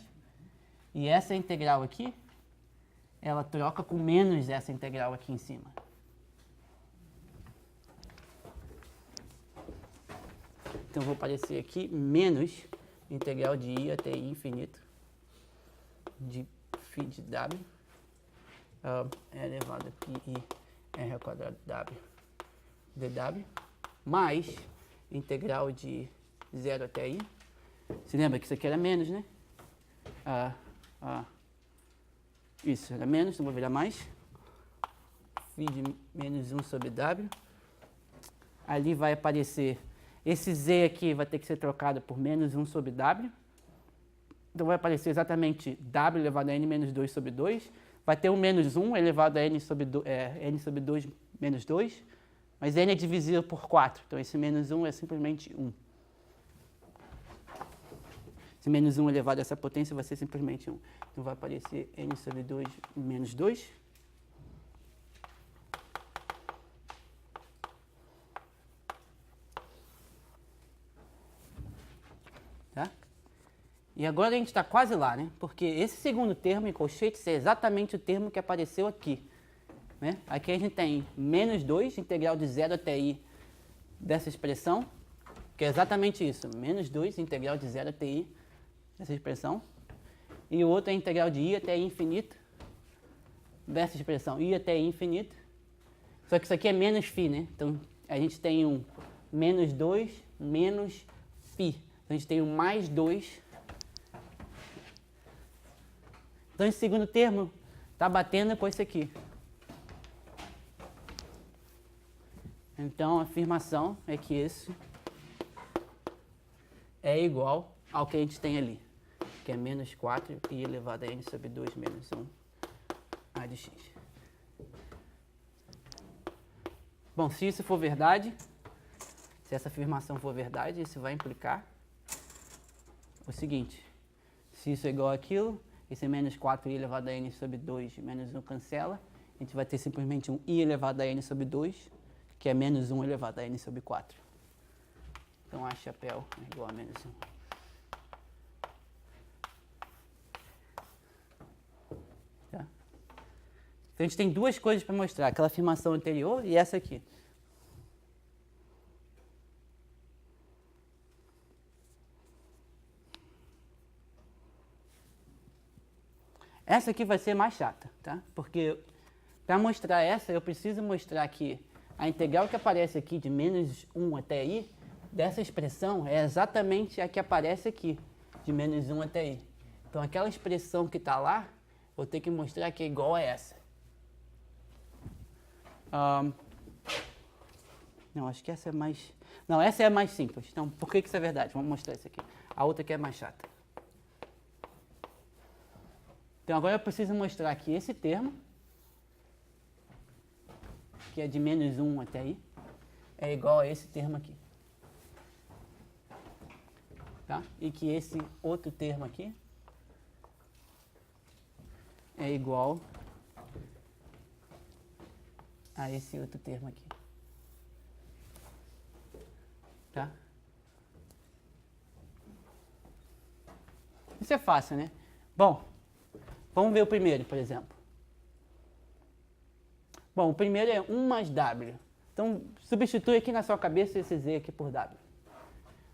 E essa integral aqui, ela troca com menos essa integral aqui em cima. Então, vou aparecer aqui menos integral de i até i infinito de φ de w é elevado a pi r ao quadrado w dw mais integral de 0 até i. Se lembra que isso aqui era menos, né? Isso era menos, então vou virar mais. Φ de menos 1 sobre w. Ali vai aparecer, esse z aqui vai ter que ser trocado por menos 1 sobre w. Então vai aparecer exatamente w elevado a n menos 2 sobre 2. Vai ter o menos 1 elevado a n sobre 2 menos 2. Mas n é divisível por 4, então esse menos 1 é simplesmente 1. Esse menos 1 elevado a essa potência vai ser simplesmente 1. Então vai aparecer n sobre 2 menos 2. Tá? E agora a gente está quase lá, né? Porque esse segundo termo em colchetes é exatamente o termo que apareceu aqui. Né? Aqui a gente tem menos 2, integral de 0 até i dessa expressão, que é exatamente isso, menos 2, integral de 0 até i dessa expressão. E o outro é a integral de i até i infinito dessa expressão, i até i infinito. Só que isso aqui é menos φ, né? Então a gente tem um menos 2 menos φ. Então a gente tem um mais 2. Então esse segundo termo está batendo com esse aqui. Então, a afirmação é que esse é igual ao que a gente tem ali, que é menos 4 pi elevado a n sobre 2 menos 1 a de x. Bom, se isso for verdade, se essa afirmação for verdade, isso vai implicar o seguinte: se isso é igual àquilo, esse menos 4i elevado a n sobre 2 menos 1 cancela, a gente vai ter simplesmente um i elevado a n sobre 2, que é menos 1 elevado a n sobre 4. Então, a chapéu é igual a menos 1. Tá? Então, a gente tem duas coisas para mostrar, aquela afirmação anterior e essa aqui. Essa aqui vai ser mais chata, tá? Porque para mostrar essa, eu preciso mostrar que a integral que aparece aqui de menos 1 até i, dessa expressão, é exatamente a que aparece aqui, de menos 1 até i. Então, aquela expressão que está lá, vou ter que mostrar que é igual a essa. Não, acho que essa é mais... Não, essa é a mais simples. Então, por que isso é verdade? Vamos mostrar isso aqui. A outra aqui é mais chata. Então, agora eu preciso mostrar que esse termo, que é de menos 1 até i, é igual a esse termo aqui. Tá? E que esse outro termo aqui é igual a esse outro termo aqui. Tá? Isso é fácil, né? Bom, vamos ver o primeiro, por exemplo. Bom, o primeiro é 1 mais w. Então, substitui aqui na sua cabeça esse z aqui por w.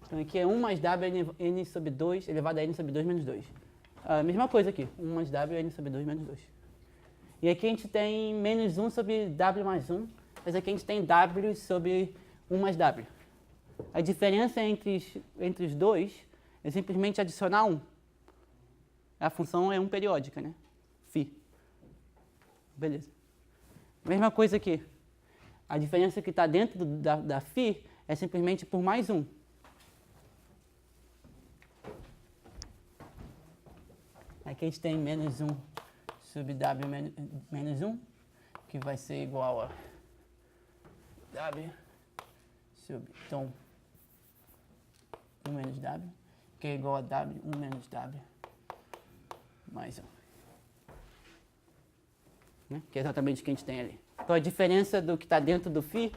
Então, aqui é 1 mais w n sobre 2 elevado a n sobre 2 menos 2. A mesma coisa aqui, 1 mais w n sobre 2 menos 2. E aqui a gente tem menos 1 sobre w mais 1, mas aqui a gente tem w sobre 1 mais w. A diferença entre os dois é simplesmente adicionar 1. A função é 1 periódica, né? Φ. Beleza. Mesma coisa aqui. A diferença que está dentro da φ é simplesmente por mais 1. Aqui a gente tem menos 1 sobre w menos 1, que vai ser igual a w sobre tom 1 menos w, que é igual a w 1 menos w mais 1. Né? Que é exatamente o que a gente tem ali. Então a diferença do que está dentro do φ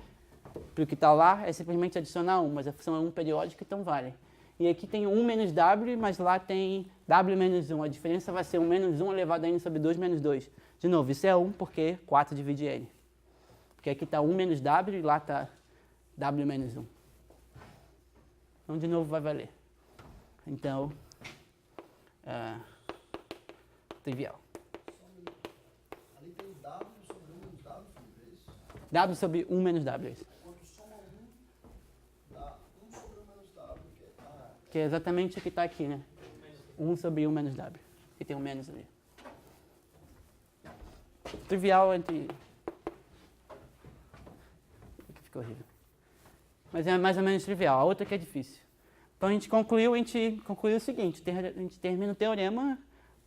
para o que está lá é simplesmente adicionar 1, mas a função é 1 periódica, então vale. E aqui tem 1 menos w, mas lá tem w menos 1. A diferença vai ser 1 menos 1 elevado a n sobre 2 menos 2. De novo, isso é 1 porque 4 divide n. Porque aqui está 1 menos w e lá está w menos 1. Então, de novo, vai valer. Então, trivial. Ali tem o W sobre 1 menos W, é isso? W sobre 1 menos w, é isso. Quando soma 1, dá 1 sobre 1 menos W, Que é exatamente o que está aqui, né? 1 sobre 1 menos w. E tem um menos ali. Trivial entre... Aqui ficou horrível. Mas é mais ou menos trivial. A outra que é difícil. Então a gente concluiu o seguinte. A gente termina o teorema,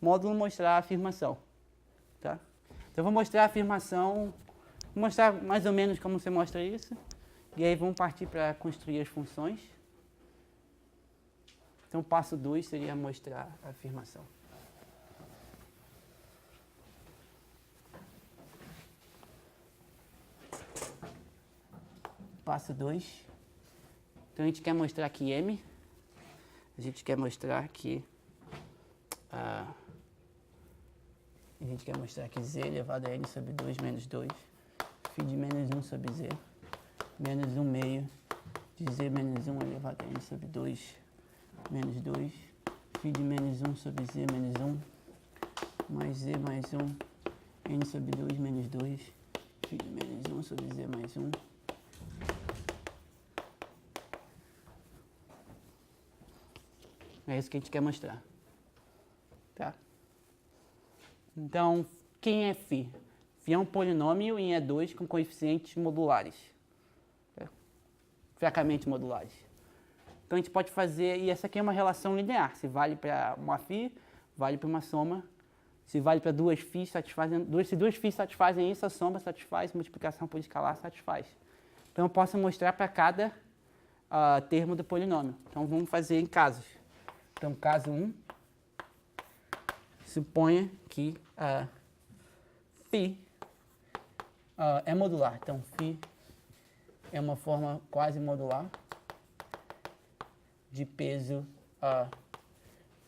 módulo mostrar a afirmação. Tá? Então eu vou mostrar a afirmação, vou mostrar mais ou menos como você mostra isso. E aí vamos partir para construir as funções. Então, o passo 2 seria mostrar a afirmação. Passo 2. Então, a gente quer mostrar aqui M. A gente quer mostrar que... a gente quer mostrar que Z elevado a N sobre 2 menos 2. Φ de menos 1 sobre Z. Menos 1 meio de Z menos 1 elevado a N sobre 2 menos 2, φ de menos 1 sobre z menos 1, mais z mais 1, n sobre 2 menos 2, φ de menos 1 sobre z mais 1. É isso que a gente quer mostrar. Tá? Então, quem é φ? Φ é um polinômio em E2 com coeficientes modulares. Fracamente modulares. Então a gente pode fazer, e essa aqui é uma relação linear, se vale para uma φ, vale para uma soma, se vale para duas φ, se duas φ satisfazem isso, a soma satisfaz, multiplicação por escalar satisfaz. Então eu posso mostrar para cada termo do polinômio. Então vamos fazer em casos. Então caso 1, suponha que φ é modular. Então φ é uma forma quase modular de peso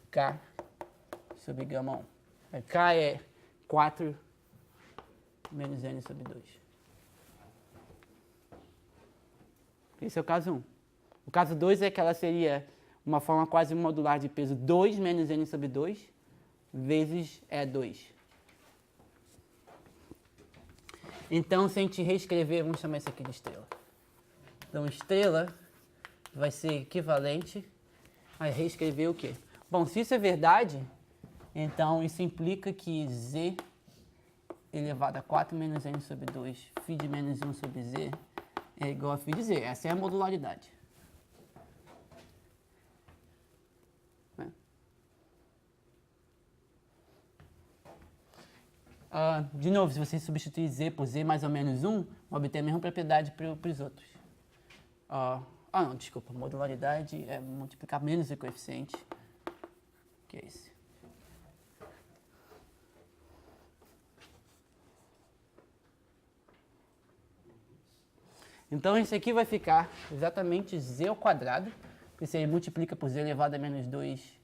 K sobre gama 1. K é 4 menos n sobre 2. Esse é o caso 1. O caso 2 é que ela seria uma forma quase modular de peso 2 menos n sobre 2 vezes E2. Então, se a gente reescrever, vamos chamar isso aqui de estrela. Então, estrela vai ser equivalente a reescrever o quê? Bom, se isso é verdade, então isso implica que z elevado a 4 menos n sobre 2, φ de menos 1 sobre z, é igual a φ de z. Essa é a modularidade. De novo, se você substituir z por z mais ou menos 1, vai obter a mesma propriedade para os outros. Não, desculpa, modularidade é multiplicar menos o coeficiente, que é esse. Então, isso aqui vai ficar exatamente z ao quadrado, porque você multiplica por z elevado a menos 2,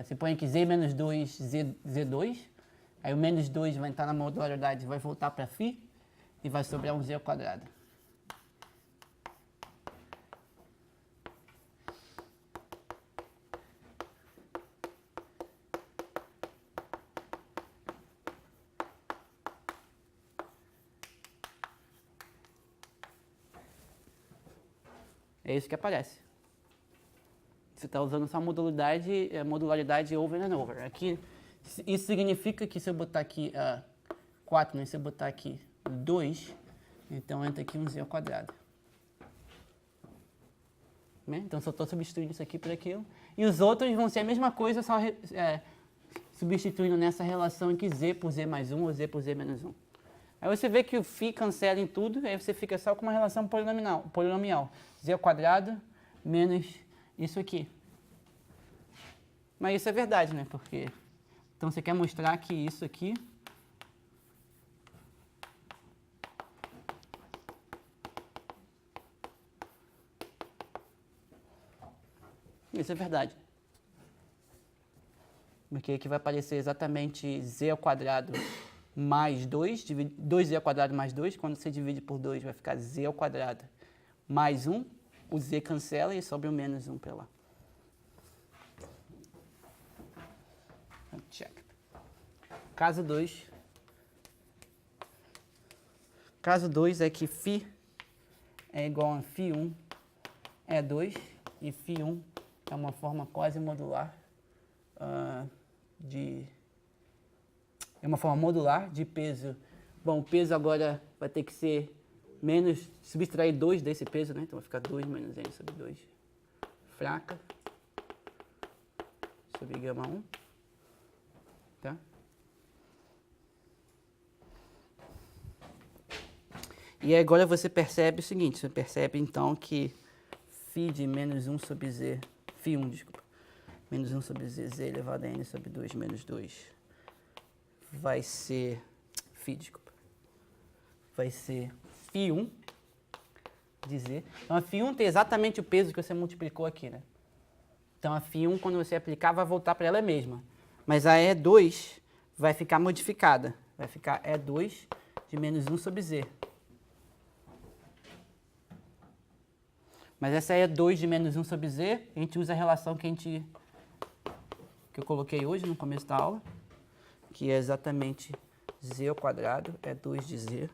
você põe aqui z menos 2, z2, aí o menos 2 vai entrar na modularidade, vai voltar para φ, e vai sobrar um z ao quadrado. É isso que aparece. Você está usando só modularidade over and over. Aqui, isso significa que se eu botar aqui 4, né? Se eu botar aqui 2, então entra aqui um z ao quadrado. Né? Então, só estou substituindo isso aqui por aquilo. E os outros vão ser a mesma coisa, só substituindo nessa relação aqui z por z mais 1 ou z por z menos 1. Aí você vê que o φ cancela em tudo, aí você fica só com uma relação polinomial. Z ao quadrado menos isso aqui. Mas isso é verdade, né? Porque então você quer mostrar que isso aqui isso é verdade. Porque aqui vai aparecer exatamente z ao quadrado mais 2, 2z ao quadrado mais 2, quando você divide por 2 vai ficar z ao quadrado mais 1, o z cancela e sobra o menos 1 para lá. Check. Caso 2. Caso 2 é que φ é igual a φ1 é 2 e φ1 é uma forma quase modular é uma forma modular de peso. Bom, o peso agora vai ter que ser menos, subtrair 2 desse peso, né? Então vai ficar 2 menos n sobre 2. Fraca sobre gama 1. Tá? E agora você percebe o seguinte, você percebe então que φ de menos 1 sobre z, φ1, desculpa, menos 1 sobre z, z elevado a n sobre 2 menos 2, vai ser, vai ser φ1 de z. Então a φ1 tem exatamente o peso que você multiplicou aqui, né? Então a φ1, quando você aplicar, vai voltar para ela mesma. Mas a E2 vai ficar modificada. Vai ficar E2 de menos 1 sobre z. Mas essa E2 de menos 1 sobre z, a gente usa a relação que eu coloquei hoje no começo da aula, que é exatamente z ao quadrado, E2 de z,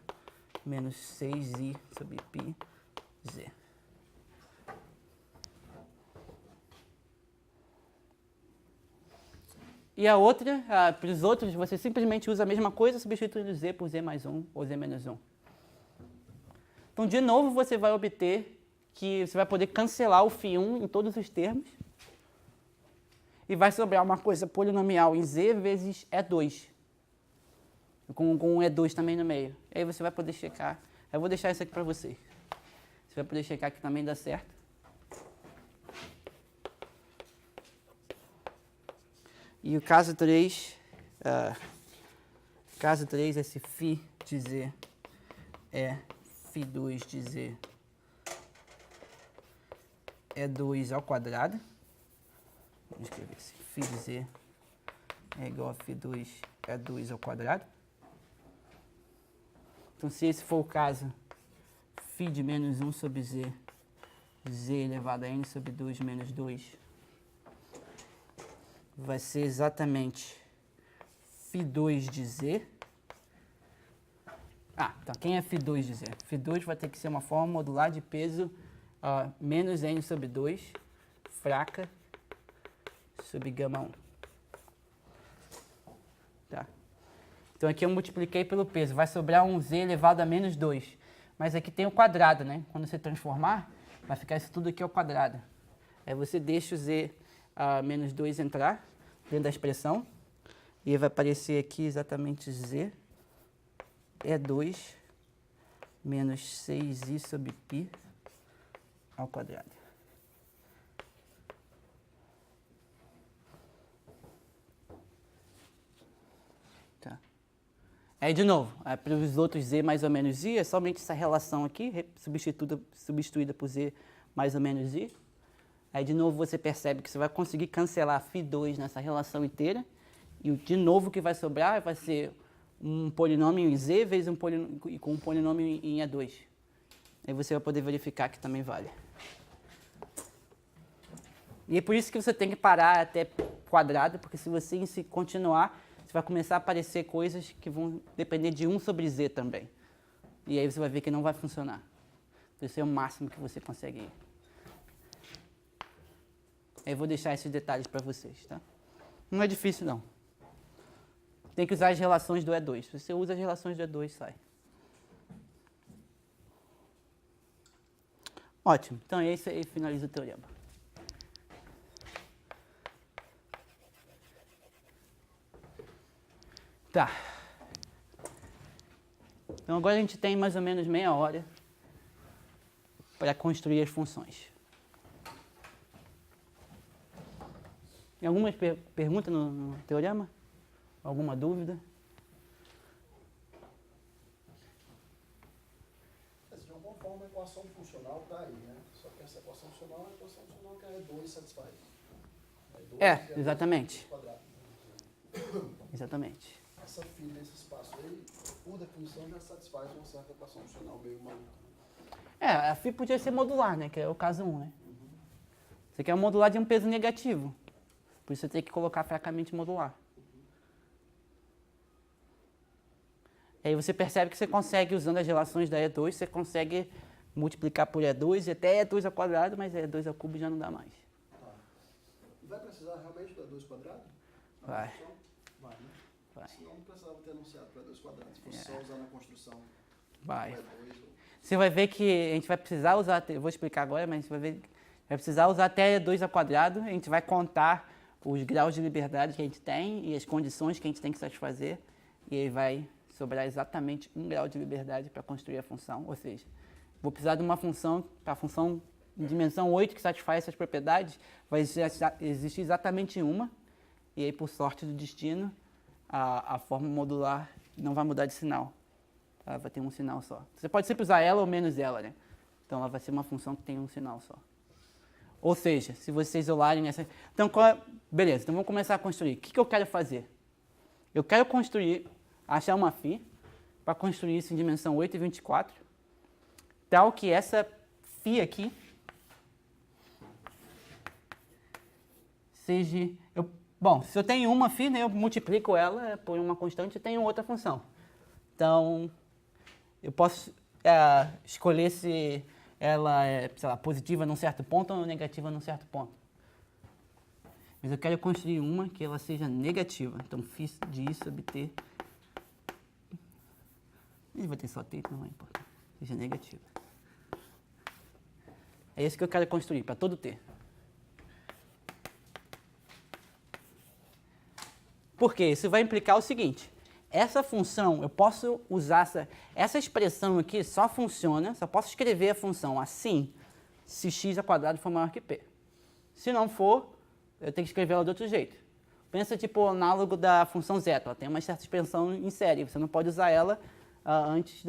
menos 6i sobre π z. E a outra, para os outros, você simplesmente usa a mesma coisa, substituindo z por z mais 1 ou z menos 1. Então, de novo, você vai obter que você vai poder cancelar o φ1 em todos os termos. E vai sobrar uma coisa polinomial em z vezes E2. Com um E2 também no meio. Aí você vai poder checar. Eu vou deixar isso aqui para vocês. Você vai poder checar que também dá certo. E o caso 3, esse φ de z é φ2 de z é 2 ao quadrado. Vamos escrever assim, φ de z é igual a φ2 é 2 ao quadrado. Então, se esse for o caso, φ de menos 1 sobre z, z elevado a n sobre 2 menos 2, vai ser exatamente φ2 de z. Então quem é φ2 de z? φ2 vai ter que ser uma forma modular de peso menos n sobre 2, fraca, sobre gama 1. Tá. Então aqui eu multipliquei pelo peso, vai sobrar um z elevado a menos 2. Mas aqui tem o quadrado, né? Quando você transformar, vai ficar isso tudo aqui ao quadrado. Aí você deixa o z menos 2 entrar dentro da expressão. E vai aparecer aqui exatamente z é 2 menos 6i sobre π ao quadrado. Tá. Aí, de novo, para os outros z mais ou menos i, é somente essa relação aqui, substituída por z mais ou menos i. Aí, de novo, você percebe que você vai conseguir cancelar φ2 nessa relação inteira. E, de novo, o que vai sobrar vai ser um polinômio em z vezes com um polinômio em E2. Aí você vai poder verificar que também vale. E é por isso que você tem que parar até quadrado, porque se você continuar, você vai começar a aparecer coisas que vão depender de 1 sobre z também. E aí você vai ver que não vai funcionar. Então, esse é o máximo que você consegue ir. Eu vou deixar esses detalhes para vocês, tá? Não é difícil, não. Tem que usar as relações do E2. Se você usa as relações do E2, sai. Ótimo. Então, esse aí finaliza o teorema. Tá. Então, agora a gente tem mais ou menos meia hora para construir as funções. Tem alguma pergunta no teorema? Alguma dúvida? De alguma forma, a equação funcional está aí, né? Só que essa equação funcional é a equação funcional que a E2 satisfaz. É, exatamente. Quadrado. Exatamente. Essa φ nesse espaço aí, por definição, já satisfaz uma certa equação funcional meio maluca. A φ podia ser modular, né? Que é o caso 1, né? Você quer um modular de um peso negativo. Por isso você tem que colocar fracamente modular. E aí você percebe que você consegue, usando as relações da E2, você consegue multiplicar por E2 e até E2 ao quadrado, mas E2 ao cubo já não dá mais. Tá. E vai precisar realmente do E2 quadrado? Vai. Vai, né? Vai. Senão não precisava ter anunciado para E2 quadrado. Se fosse só usar na construção Vai. do E2. Você vai ver que a gente vai precisar usar, eu vou explicar agora, mas a gente vai ver, vai precisar usar até E2 ao quadrado, a gente vai contar os graus de liberdade que a gente tem e as condições que a gente tem que satisfazer, e aí vai sobrar exatamente 1 grau de liberdade para construir a função, ou seja, vou precisar de uma função, a função em dimensão 8 que satisfaz essas propriedades, vai existir exatamente uma, e aí por sorte do destino, a forma modular não vai mudar de sinal, tá? Vai ter um sinal só. Você pode sempre usar ela ou menos ela, né? Então ela vai ser uma função que tem um sinal só. Ou seja, se vocês isolarem essa... Então, beleza, então vamos começar a construir. O que eu quero fazer? Eu quero construir, achar uma φ, para construir isso em dimensão 8 e 24, tal que essa φ aqui seja... Bom, se eu tenho uma φ, né, eu multiplico ela por uma constante e tenho outra função. Então, eu posso escolher se ela é, sei lá, positiva num certo ponto ou negativa num certo ponto. Mas eu quero construir uma que ela seja negativa. Então, φ de I sobre T. Ele vai ter só T, não é importante. Seja negativa. É isso que eu quero construir, para todo T. Por quê? Isso vai implicar o seguinte. Essa função, eu posso usar essa expressão aqui, só funciona, só posso escrever a função assim, se x ao quadrado for maior que p. Se não for, eu tenho que escrever ela de outro jeito. Pensa tipo o análogo da função zeta, ela tem uma certa expressão em série, você não pode usar ela antes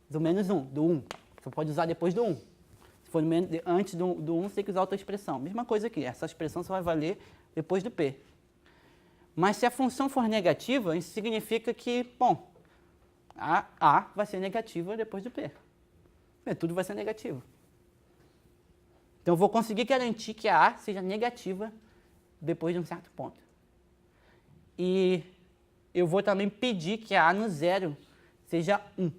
do menos 1, do 1. Você pode usar depois do 1. Se for antes do 1, você tem que usar outra expressão. Mesma coisa aqui, essa expressão só vai valer depois do p. Mas se a função for negativa, isso significa que, bom, a vai ser negativa depois do p. Tudo vai ser negativo. Então, eu vou conseguir garantir que a seja negativa depois de um certo ponto. E eu vou também pedir que a no zero seja 1.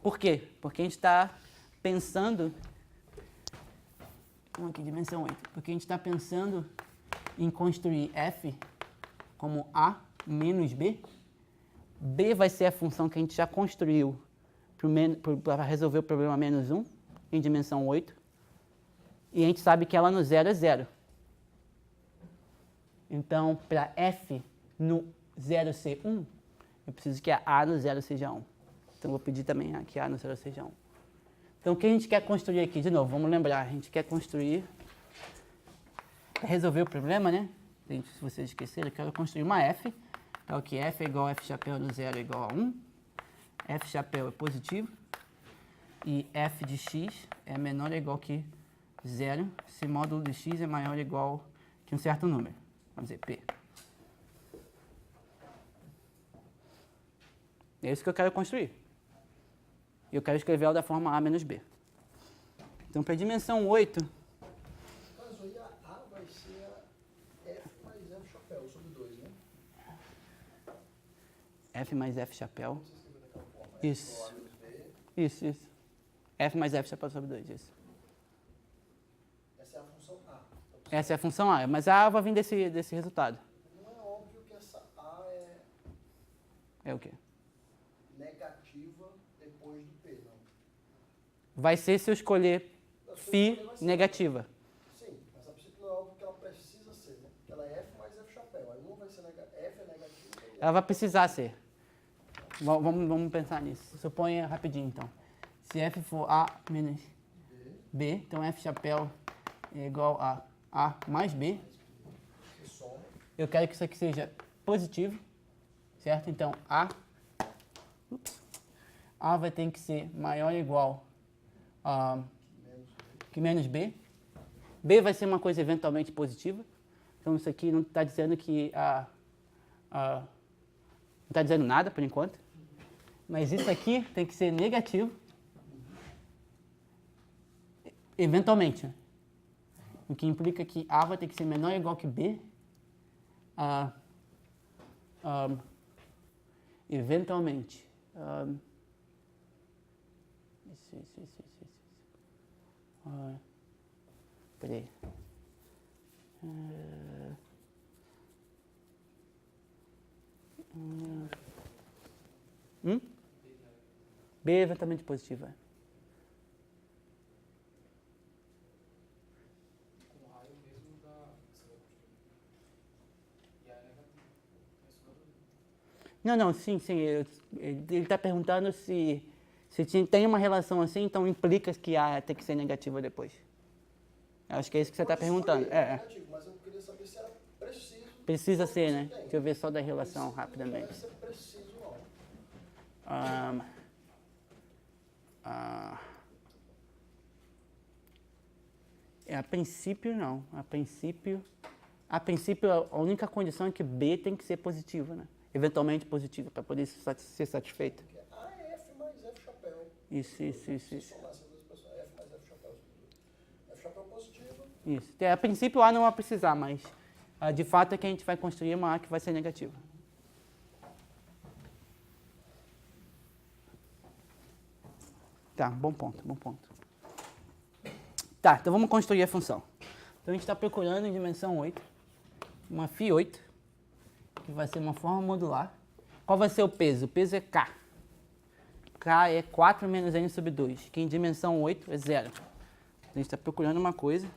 Por quê? Porque a gente está pensando... Vamos aqui, dimensão 8. Porque a gente está pensando em construir f como a menos b. B vai ser a função que a gente já construiu para resolver o problema menos 1, em dimensão 8. E a gente sabe que ela no zero é 0. Então, para f no 0 ser 1, eu preciso que a no 0 seja 1. Então, eu vou pedir também que a no 0 seja 1. Então, o que a gente quer construir aqui? De novo, vamos lembrar. A gente quer construir... Para resolver o problema, né? Se vocês esqueceram, eu quero construir uma f. Então, que f é igual a f chapéu no 0 é igual a 1. F chapéu é positivo. E f de x é menor ou igual que 0 se módulo de x é maior ou igual que um certo número. Vamos dizer, p. É isso que eu quero construir. E eu quero escrever ela da forma a menos b. Então, para a dimensão 8... Mas aí a vai ser a f mais f chapéu sobre 2, né? F mais f chapéu. Você escreveu daquela forma. Isso. F igual a menos b. Isso. F mais f chapéu sobre 2, isso. Essa é a função a. Então, Essa é a função A, mas a A vai vir desse resultado. Não é óbvio que essa A é É o quê? negativa depois do P, não. Vai ser se eu escolher A sua Φ escolha vai ser- negativa. Sim, mas a princípio não é óbvio que ela precisa ser, né? Porque ela é F mais F chapéu. Aí uma vai ser F é negativa e Ela vai precisar ser. Vamos pensar nisso. Suponha rapidinho, então. Se F for A menos B, então F chapéu é igual a A mais B. que soma. Eu quero que isso aqui seja positivo, certo? Então, A vai ter que ser maior ou igual a que menos B. B vai ser uma coisa eventualmente positiva. Então, isso aqui não está dizendo que não está dizendo nada, por enquanto. Mas isso aqui tem que ser negativo. Eventualmente, né? O que implica que A vai ter que ser menor ou igual que B. Eventualmente. Peraí. B é eventualmente positivo. É. Com raio mesmo da. E a negativa. Não, sim. Ele está perguntando se tem uma relação assim, então implica que A tem que ser negativa depois. Acho que é isso que você está perguntando. É. Negativo, mas eu queria saber se era preciso. Precisa ser, né? Deixa eu ver só da relação rapidamente. Deve ser preciso, não. A princípio, não. A princípio, a única condição é que B tem que ser positivo, né? Eventualmente positivo, para poder ser satisfeito. Porque A é F mais F chapéu. Isso. Se somar essas duas pessoas, F mais F chapéu. F chapéu positivo. Isso. A princípio, A não vai precisar, mas de fato é que a gente vai construir uma A que vai ser negativa. Tá, bom ponto. Tá, então vamos construir a função. Então a gente está procurando em dimensão 8, uma φ8, que vai ser uma forma modular. Qual vai ser o peso? O peso é K. K é 4 menos N sobre 2, que em dimensão 8 é 0. A gente está procurando uma coisa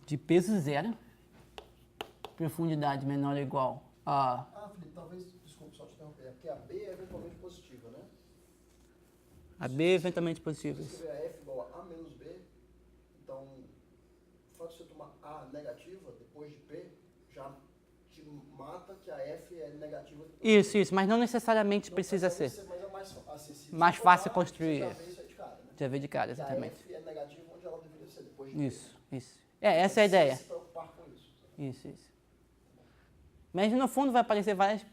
de peso 0, profundidade menor ou igual a... Felipe, talvez, desculpa só te interromper, é porque a B é eventualmente positiva, né? A B é eventualmente positiva. Se você escrever a F igual a menos B, então, o fato de você tomar A negativa depois de P, já te mata que a F é negativa depois Isso, mas não necessariamente Não precisa ser. Mas é mais fácil. Se Mais você fácil tomar, construir. Você já vê isso aí de cara, né? Já vê de cara, Que exatamente. a F é negativa onde ela deveria ser depois de P. Isso. Essa é a ideia. Se preocupar com isso. Isso. Mas no fundo vai aparecer várias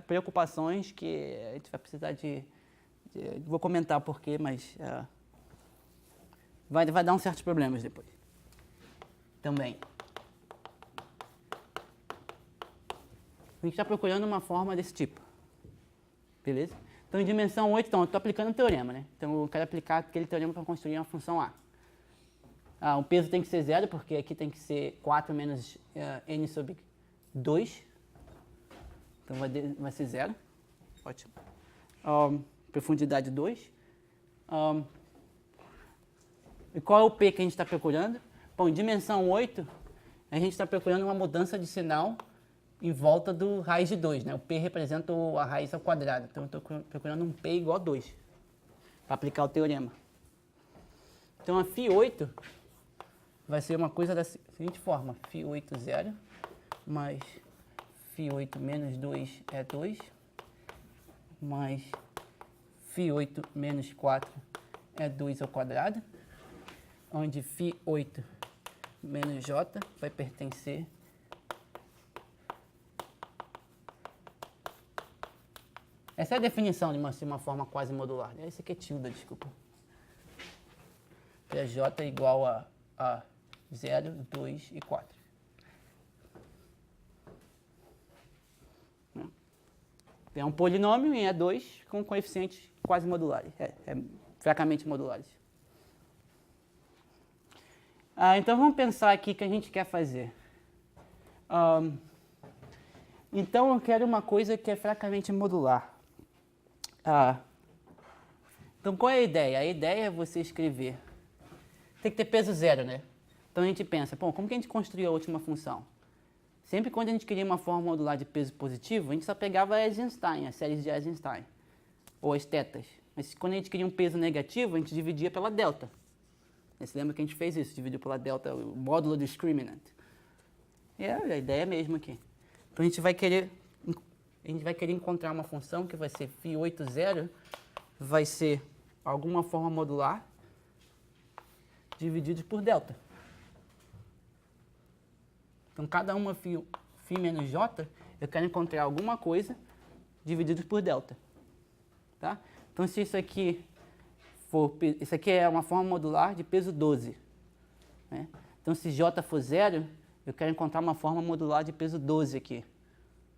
preocupações que a gente vai precisar vou comentar o porquê, mas vai dar uns certos problemas depois. Também. A gente está procurando uma forma desse tipo. Beleza? Então, em dimensão 8, eu estou aplicando um teorema, né? Então, eu quero aplicar aquele teorema para construir uma função A. O peso tem que ser 0, porque aqui tem que ser 4 menos N sobre 2. Então, vai ser 0. Ótimo. Profundidade 2. E qual é o P que a gente está procurando? Bom, em dimensão 8, a gente está procurando uma mudança de sinal em volta do raiz de 2, né? O P representa a raiz ao quadrado. Então, eu estou procurando um P igual a 2 para aplicar o teorema. Então, a φ8 vai ser uma coisa da seguinte forma. φ8 0 mais φ8 menos 2 é 2, mais φ8 menos 4 é 2 ao quadrado, onde φ8 menos j vai pertencer essa é a definição de uma forma quase modular. Esse aqui é tilde, desculpa. Que é j igual a 0, 2 e 4. É um polinômio em E2 com coeficientes quase modulares, fracamente modulares. Então vamos pensar aqui o que a gente quer fazer. Então eu quero uma coisa que é fracamente modular. Então qual é a ideia? A ideia é você escrever. Tem que ter peso zero, né? Então a gente pensa, bom, como que a gente construiu a última função? Sempre quando a gente queria uma forma modular de peso positivo, a gente só pegava a Eisenstein, as séries de Eisenstein, ou as tetas. Mas quando a gente queria um peso negativo, a gente dividia pela delta. Você lembra que a gente fez isso? Dividiu pela delta o módulo discriminant. É a ideia mesmo aqui. Então a gente vai querer encontrar uma função que vai ser φ80, vai ser alguma forma modular dividido por delta. Então cada uma φ menos j, eu quero encontrar alguma coisa dividido por delta. Tá? Então se isso aqui isso aqui é uma forma modular de peso 12. Né? Então, se J for 0, eu quero encontrar uma forma modular de peso 12 aqui.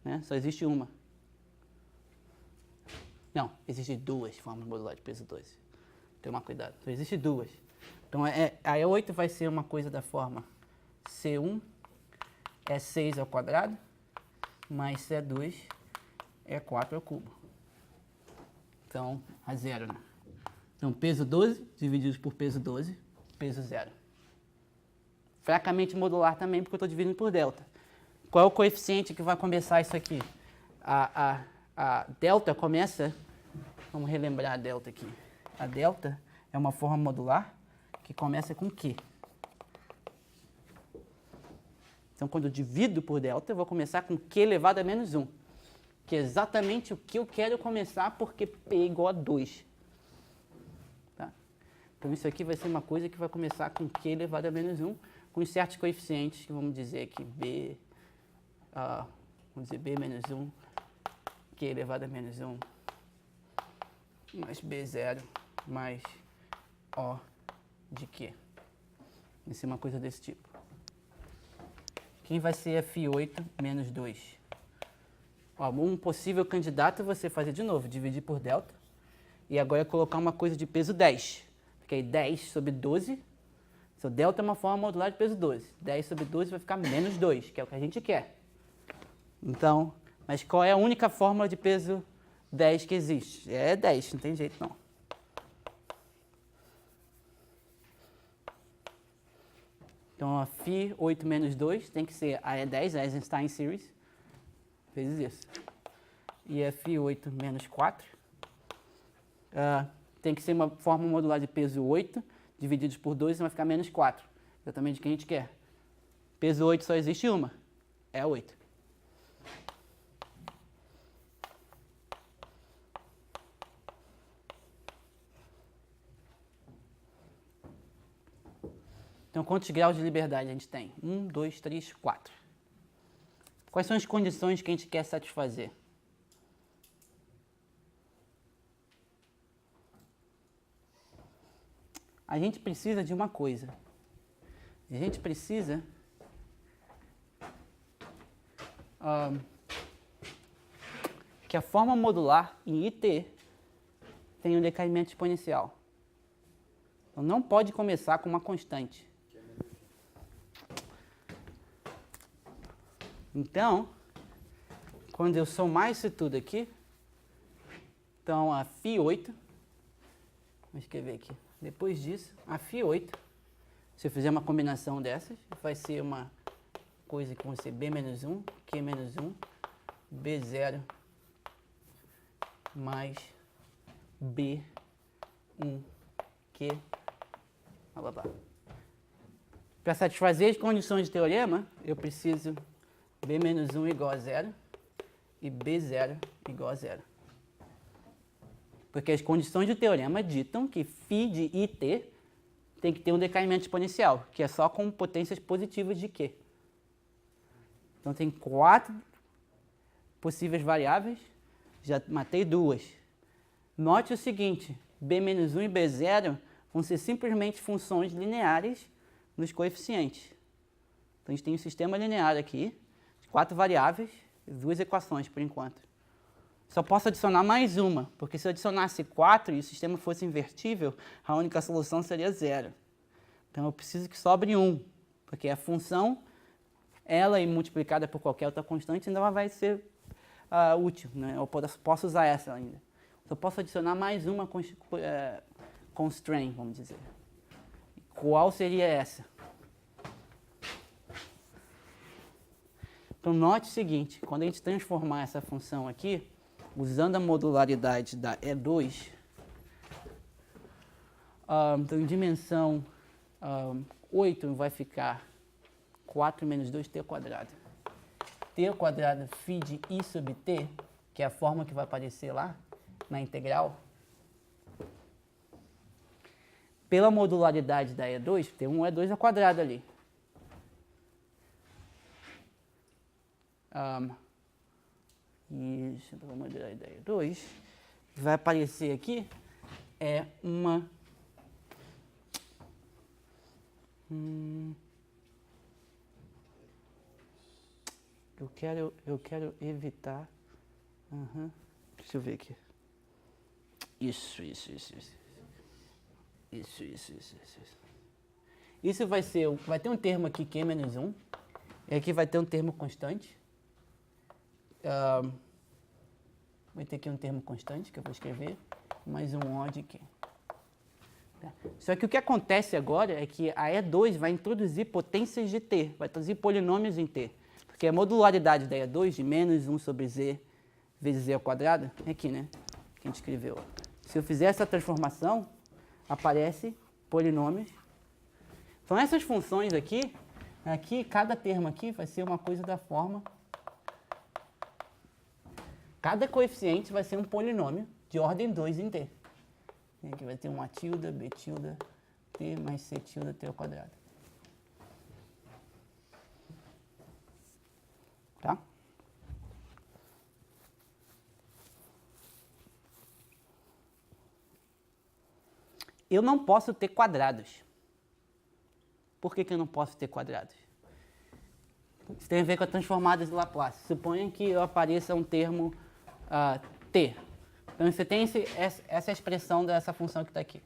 Né? Só existe uma. Não, existem duas formas modulares de peso 12. Toma cuidado. Só existe duas. Então, a E8 vai ser uma coisa da forma C1 é 6 ao quadrado, mais C2 é 4 ao cubo. Então, a zero, né? Então, peso 12 dividido por peso 12, peso zero. Fracamente modular também, porque eu estou dividindo por delta. Qual é o coeficiente que vai começar isso aqui? A delta começa... Vamos relembrar a delta aqui. A delta é uma forma modular que começa com Q. Então, quando eu divido por delta, eu vou começar com Q elevado a menos 1. Que é exatamente o que eu quero começar, porque P é igual a 2. Então, isso aqui vai ser uma coisa que vai começar com Q elevado a menos 1, com certos coeficientes, que vamos dizer aqui B, vamos dizer B menos 1, Q elevado a menos 1, mais B0, mais O de Q. Vai ser uma coisa desse tipo. Quem vai ser φ8 menos 2? Um possível candidato é você fazer de novo, dividir por delta, e agora colocar uma coisa de peso 10. Porque aí 10 sobre 12, seu delta é uma forma modular de peso 12. 10 sobre 12 vai ficar menos 2, que é o que a gente quer. Então, mas qual é a única fórmula de peso 10 que existe? É 10, não tem jeito não. Então, a φ8 menos 2 tem que ser a E10, a Eisenstein Series, vezes isso. E a φ8 menos 4... tem que ser uma forma modular de peso 8, divididos por 2, vai ficar menos 4. Exatamente o que a gente quer. Peso 8 só existe uma, é a 8. Então, quantos graus de liberdade a gente tem? 1, 2, 3, 4. Quais são as condições que a gente quer satisfazer? A gente precisa de uma coisa. A gente precisa que a forma modular em IT tenha um decaimento exponencial. Então, não pode começar com uma constante. Então, quando eu somar isso tudo aqui, então a φ8, vou escrever aqui. Depois disso, a φ8, se eu fizer uma combinação dessas, vai ser uma coisa que vai ser B menos 1, Q menos 1, B0 mais B1, Q, blá, blá, blá. Para satisfazer as condições de teorema, eu preciso B menos 1 igual a 0 e B0 igual a 0. Porque as condições do teorema ditam que φ de IT tem que ter um decaimento exponencial, que é só com potências positivas de Q. Então, tem 4 possíveis variáveis, já matei 2. Note o seguinte, B menos 1 e B0 vão ser simplesmente funções lineares nos coeficientes. Então, a gente tem um sistema linear aqui, de 4 variáveis, 2 equações por enquanto. Só posso adicionar mais uma, porque se eu adicionasse 4 e o sistema fosse invertível, a única solução seria 0. Então eu preciso que sobre 1, porque a função, ela e multiplicada por qualquer outra constante, ainda ela vai ser útil, né? Eu posso usar essa ainda. Eu posso adicionar mais uma constraint, vamos dizer. Qual seria essa? Então note o seguinte, quando a gente transformar essa função aqui, usando a modularidade da E2, então em dimensão 8 vai ficar 4 menos 2t quadrado. T quadrado phi de I sobre t, que é a forma que vai aparecer lá na integral. Pela modularidade da E2, tem um E2 ao quadrado ali. E pela modularidade da E2, vai aparecer aqui é uma... Eu quero evitar... Deixa eu ver aqui. Isso. Isso vai ter um termo aqui que é menos 1. E aqui vai ter um termo constante. Vai ter aqui um termo constante que eu vou escrever. Mais um odd aqui. Só que o que acontece agora é que a E2 vai introduzir potências de t. Vai introduzir polinômios em t. Porque a modularidade da E2 de menos 1 sobre z vezes z ao quadrado, é aqui, né? Que a gente escreveu. Se eu fizer essa transformação, aparece polinômios. Então essas funções aqui, cada termo aqui vai ser uma coisa da forma. Cada coeficiente vai ser um polinômio de ordem 2 em t. E aqui vai ter um a tilde, b tilde, t mais c tilde, t ao quadrado. Tá? Eu não posso ter quadrados. Por que eu não posso ter quadrados? Isso tem a ver com a transformada de Laplace. Suponha que apareça um termo t. Então você tem essa expressão dessa função que está aqui.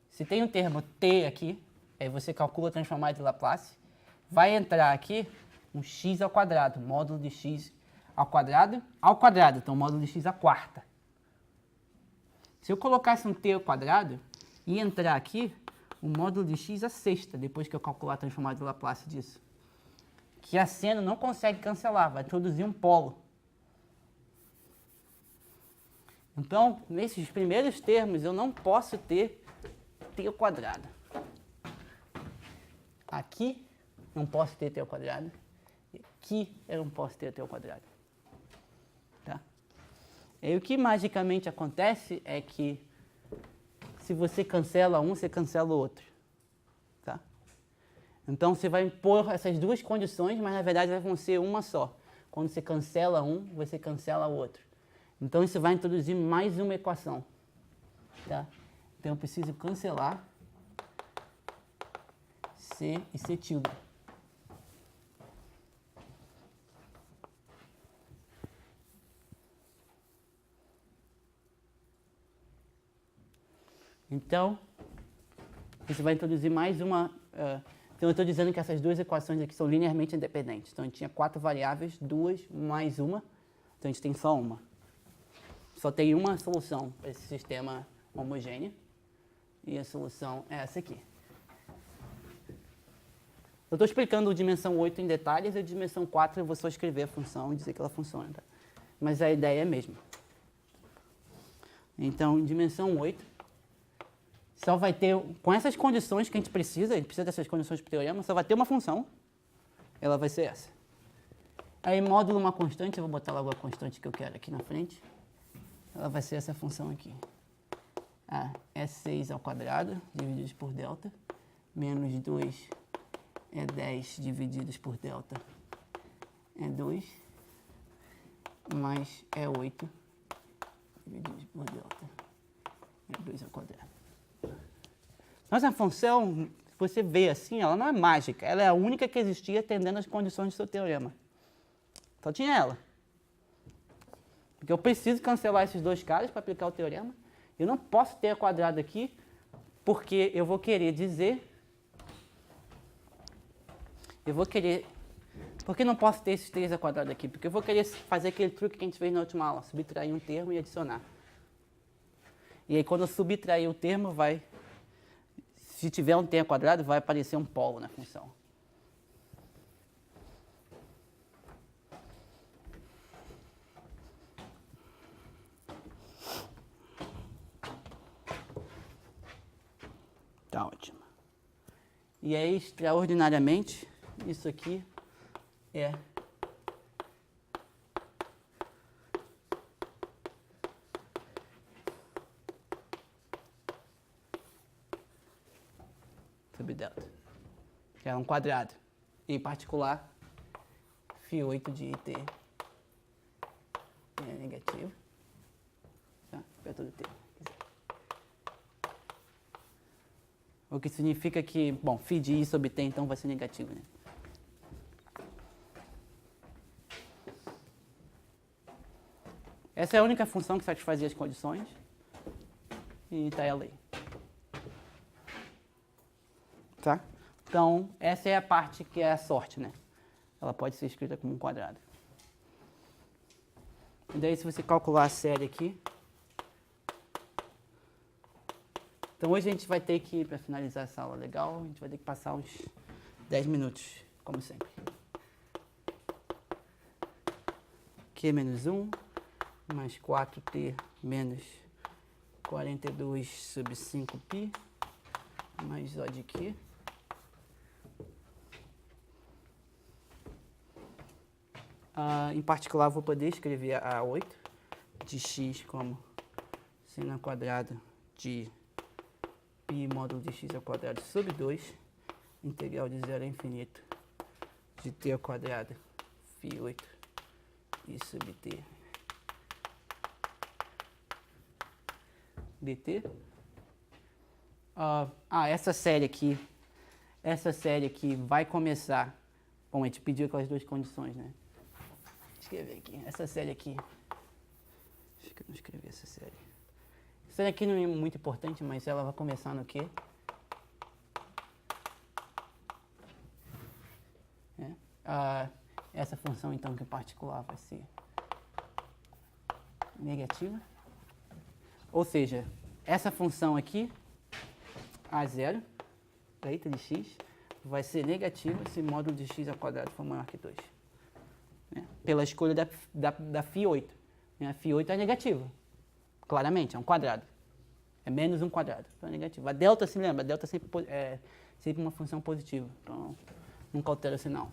Se tem um termo t aqui, aí você calcula a transformada de Laplace, vai entrar aqui um x ao quadrado, módulo de x ao quadrado, então módulo de x à quarta. Se eu colocasse um t ao quadrado e entrar aqui o módulo de x à sexta, depois que eu calcular a transformada de Laplace disso, que a seno não consegue cancelar, vai introduzir um polo. Então, nesses primeiros termos, eu não posso ter t ao quadrado. Aqui, não posso ter t ao quadrado. Aqui, eu não posso ter t ao quadrado. Tá? E o que magicamente acontece é que, se você cancela um, você cancela o outro. Tá? Então, você vai impor essas duas condições, mas na verdade vão ser uma só. Quando você cancela um, você cancela o outro. Então, isso vai introduzir mais uma equação. Tá? Então, eu preciso cancelar C e C tilde. Então, isso vai introduzir mais uma... então, eu estou dizendo que essas duas equações aqui são linearmente independentes. Então, a gente tinha 4 variáveis, 2 mais uma. Então, a gente tem só uma. Só tem uma solução para esse sistema homogêneo. E a solução é essa aqui. Eu estou explicando dimensão 8 em detalhes, e a dimensão 4 eu vou só escrever a função e dizer que ela funciona. Tá? Mas a ideia é a mesma. Então, em dimensão 8, só vai ter, com essas condições que a gente precisa dessas condições para o teorema, só vai ter uma função, ela vai ser essa. Aí, módulo uma constante, eu vou botar logo a constante que eu quero aqui na frente. Ela vai ser essa função aqui. É 6 ao quadrado, dividido por delta, menos 2 é 10 divididos por delta é 2, mais é 8 divididos por delta é 2 ao quadrado. Nossa função, se você vê assim, ela não é mágica, ela é a única que existia atendendo as condições do seu teorema. Só tinha ela. Porque eu preciso cancelar esses dois caras para aplicar o teorema. Eu não posso ter a quadrado aqui, porque eu vou querer dizer eu vou querer... Por que não posso ter esses 3 ao quadrado aqui? Porque eu vou querer fazer aquele truque que a gente fez na última aula, subtrair um termo e adicionar. E aí quando eu subtrair o termo, vai... Se tiver um t ao quadrado, vai aparecer um polo na função. Tá ótimo. E aí, extraordinariamente, isso aqui é subdelta, que é um quadrado. Em particular, φ8 de IT é negativo. Tá? Perto do t. O que significa que, bom, φ de I sobre t então vai ser negativo, né? Essa é a única função que satisfazia as condições. E tá ela aí. Tá? Então, essa é a parte que é a sorte, né? Ela pode ser escrita como um quadrado. E daí, se você calcular a série aqui... Então, hoje a gente vai ter que, para finalizar essa aula legal, a gente vai ter que passar uns 10 minutos, como sempre. Q menos 1, mais 4t menos 42 sobre 5π, mais O de Q. Em particular, vou poder escrever a 8 de x como seno ao quadrado de π módulo de x ao quadrado sobre 2, integral de 0 a infinito de t ao quadrado φ8 e sobre t dt. Essa série aqui vai começar... Bom, a gente pediu aquelas 2 condições, né? Escrever aqui. Essa série aqui... Acho que eu não escrevi essa série. Essa série aqui não é muito importante, mas ela vai começar no quê? Essa função, então, que em particular vai ser negativa. Ou seja, essa função aqui, A0, eita de x, vai ser negativa se o módulo de x ao quadrado for maior que 2. Né? Pela escolha da φ8. Né? A φ8 é negativa, claramente, é um quadrado. É menos um quadrado, então é negativo. A delta, se lembra, a delta é sempre uma função positiva, então nunca altera o sinal.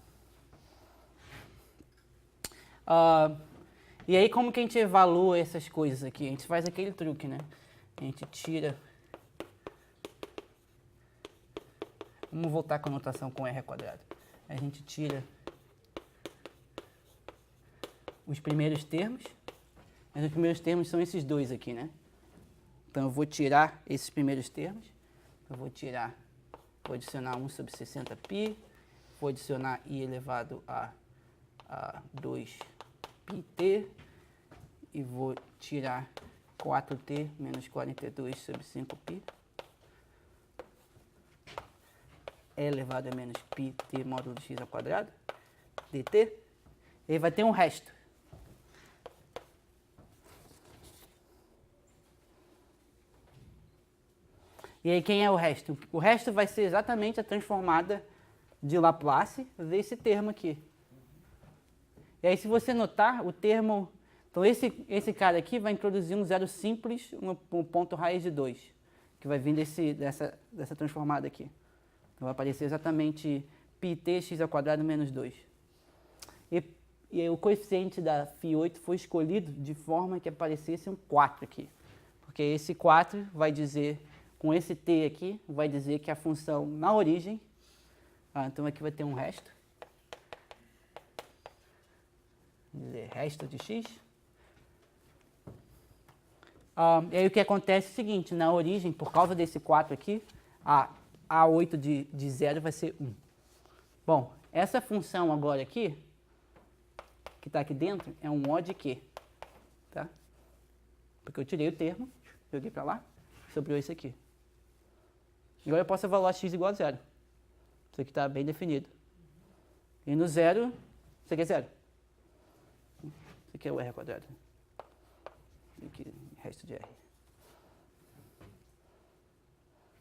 E aí, como que a gente evalua essas coisas aqui? A gente faz aquele truque, né? A gente tira... Vamos voltar com a notação com R ao quadrado. A gente tira os primeiros termos. Mas os primeiros termos são esses 2 aqui, né? Então, eu vou tirar esses primeiros termos. Eu vou adicionar 1 sobre 60π. Vou adicionar I elevado a 2πt. E vou tirar 4t menos 42 sobre 5π. E elevado a menos πt módulo de x ao quadrado, dt. E aí vai ter um resto. E aí quem é o resto? O resto vai ser exatamente a transformada de Laplace desse termo aqui. E aí se você notar, o termo... Então esse cara aqui vai introduzir um zero simples no ponto raiz de 2, que vai vir dessa transformada aqui. Então vai aparecer exatamente πt x ao quadrado menos 2. E aí o coeficiente da φ8 foi escolhido de forma que aparecesse um 4 aqui. Porque esse 4 vai dizer, com esse t aqui, vai dizer que a função na origem, então aqui vai ter um resto. Vamos dizer, resto de x. E aí o que acontece é o seguinte, na origem, por causa desse 4 aqui, a 8 de 0 vai ser 1. Bom, essa função agora aqui, que está aqui dentro, é um O de Q. Tá? Porque eu tirei o termo, joguei para lá, sobrou isso aqui. Agora eu posso avaliar x igual a 0. Isso aqui está bem definido. E no zero, isso aqui é zero. Isso aqui é o R quadrado. Aqui, resto de R.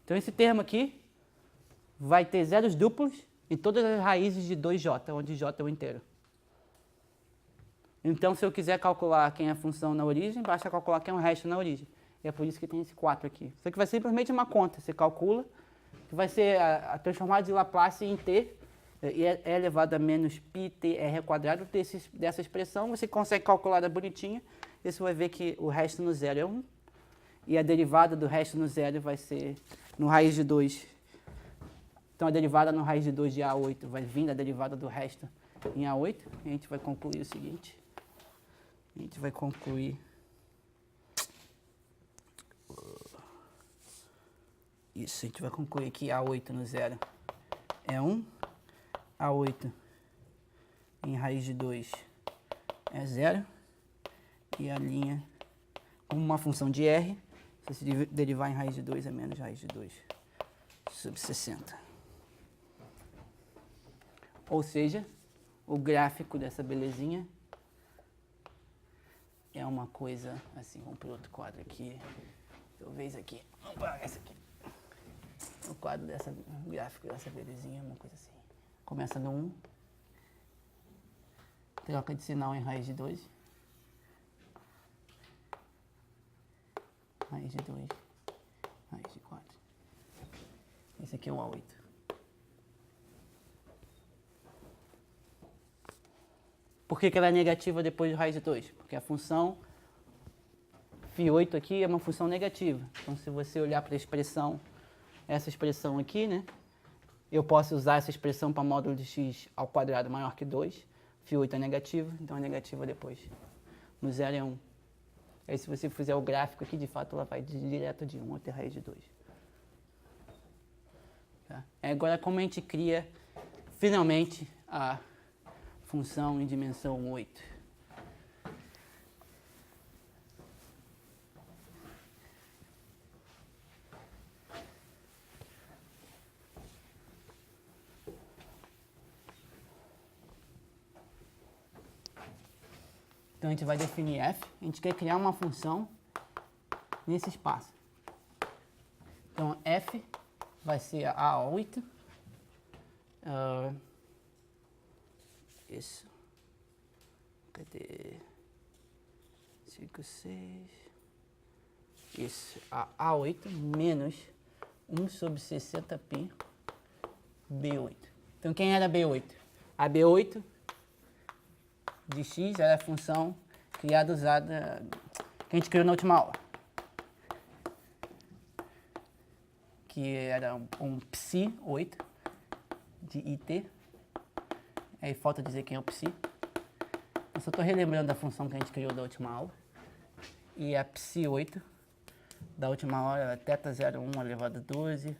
Então esse termo aqui vai ter zeros duplos em todas as raízes de 2j, onde j é o inteiro. Então, se eu quiser calcular quem é a função na origem, basta calcular quem é o resto na origem. E é por isso que tem esse 4 aqui. Isso aqui vai ser simplesmente uma conta. Você calcula, que vai ser a transformada de Laplace em t, e é elevado a menos πt r quadrado dessa expressão. Você consegue calcular bonitinha, e você vai ver que o resto no zero é 1. E a derivada do resto no zero vai ser no raiz de 2. Então, a derivada no raiz de 2 de A8 vai vir da derivada do resto em A8. E a gente vai concluir o seguinte. A gente vai concluir... Isso, a gente vai concluir que A8 no zero é 1. A8 em raiz de 2 é 0. E a linha, como uma função de R, se você derivar em raiz de 2 é menos raiz de 2 sobre 60. Ou seja, o gráfico dessa belezinha é uma coisa assim. Vamos para o outro quadro aqui. Talvez aqui. Vamos para essa aqui. O quadro dessa, o gráfico dessa belezinha é uma coisa assim. Começa no 1. Troca de sinal em raiz de 2. Raiz de 2. Raiz de 4. Esse aqui é o A8. Por que ela é negativa depois de raiz de 2? Porque a função φ8 aqui é uma função negativa. Então, se você olhar para a expressão, essa expressão aqui, né? Eu posso usar essa expressão para módulo de x ao quadrado maior que 2. φ8 é negativa, então é negativa depois. No zero é 1. Aí, se você fizer o gráfico aqui, de fato, ela vai direto de 1 até raiz de 2. Tá? Agora, como a gente cria, finalmente, a função em dimensão 8. Então, a gente vai definir f. A gente quer criar uma função nesse espaço. Então, f vai ser A8. Isso. Cadê? 5, 6. Isso. A8 menos 1 sobre 60π B8. Então, quem era B8? A B8 de x era a função criada, usada, que a gente criou na última aula. Que era um psi8 de it. Aí falta dizer quem é o psi. Eu só estou relembrando a função que a gente criou da última aula. E a psi8 da última aula era θ01 elevado a 12,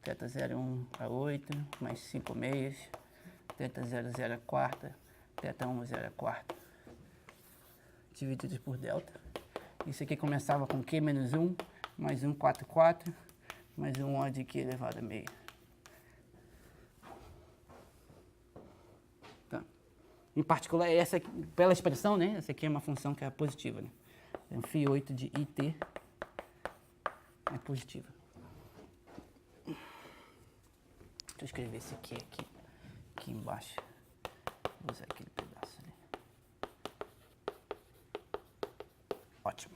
θ01 a 8, mais 5 meias, θ00 a quarta, θ10 a quarta, divididos por delta. Isso aqui começava com Q menos 1, mais 1, 4, 4, mais 1 O de Q elevado a meio. Tá. Em particular, essa aqui, pela expressão, né? Essa aqui é uma função que é positiva, né? Então, φ8 de IT é positiva. Deixa eu escrever esse aqui embaixo. Vou usar aquele pedaço ali. Ótimo.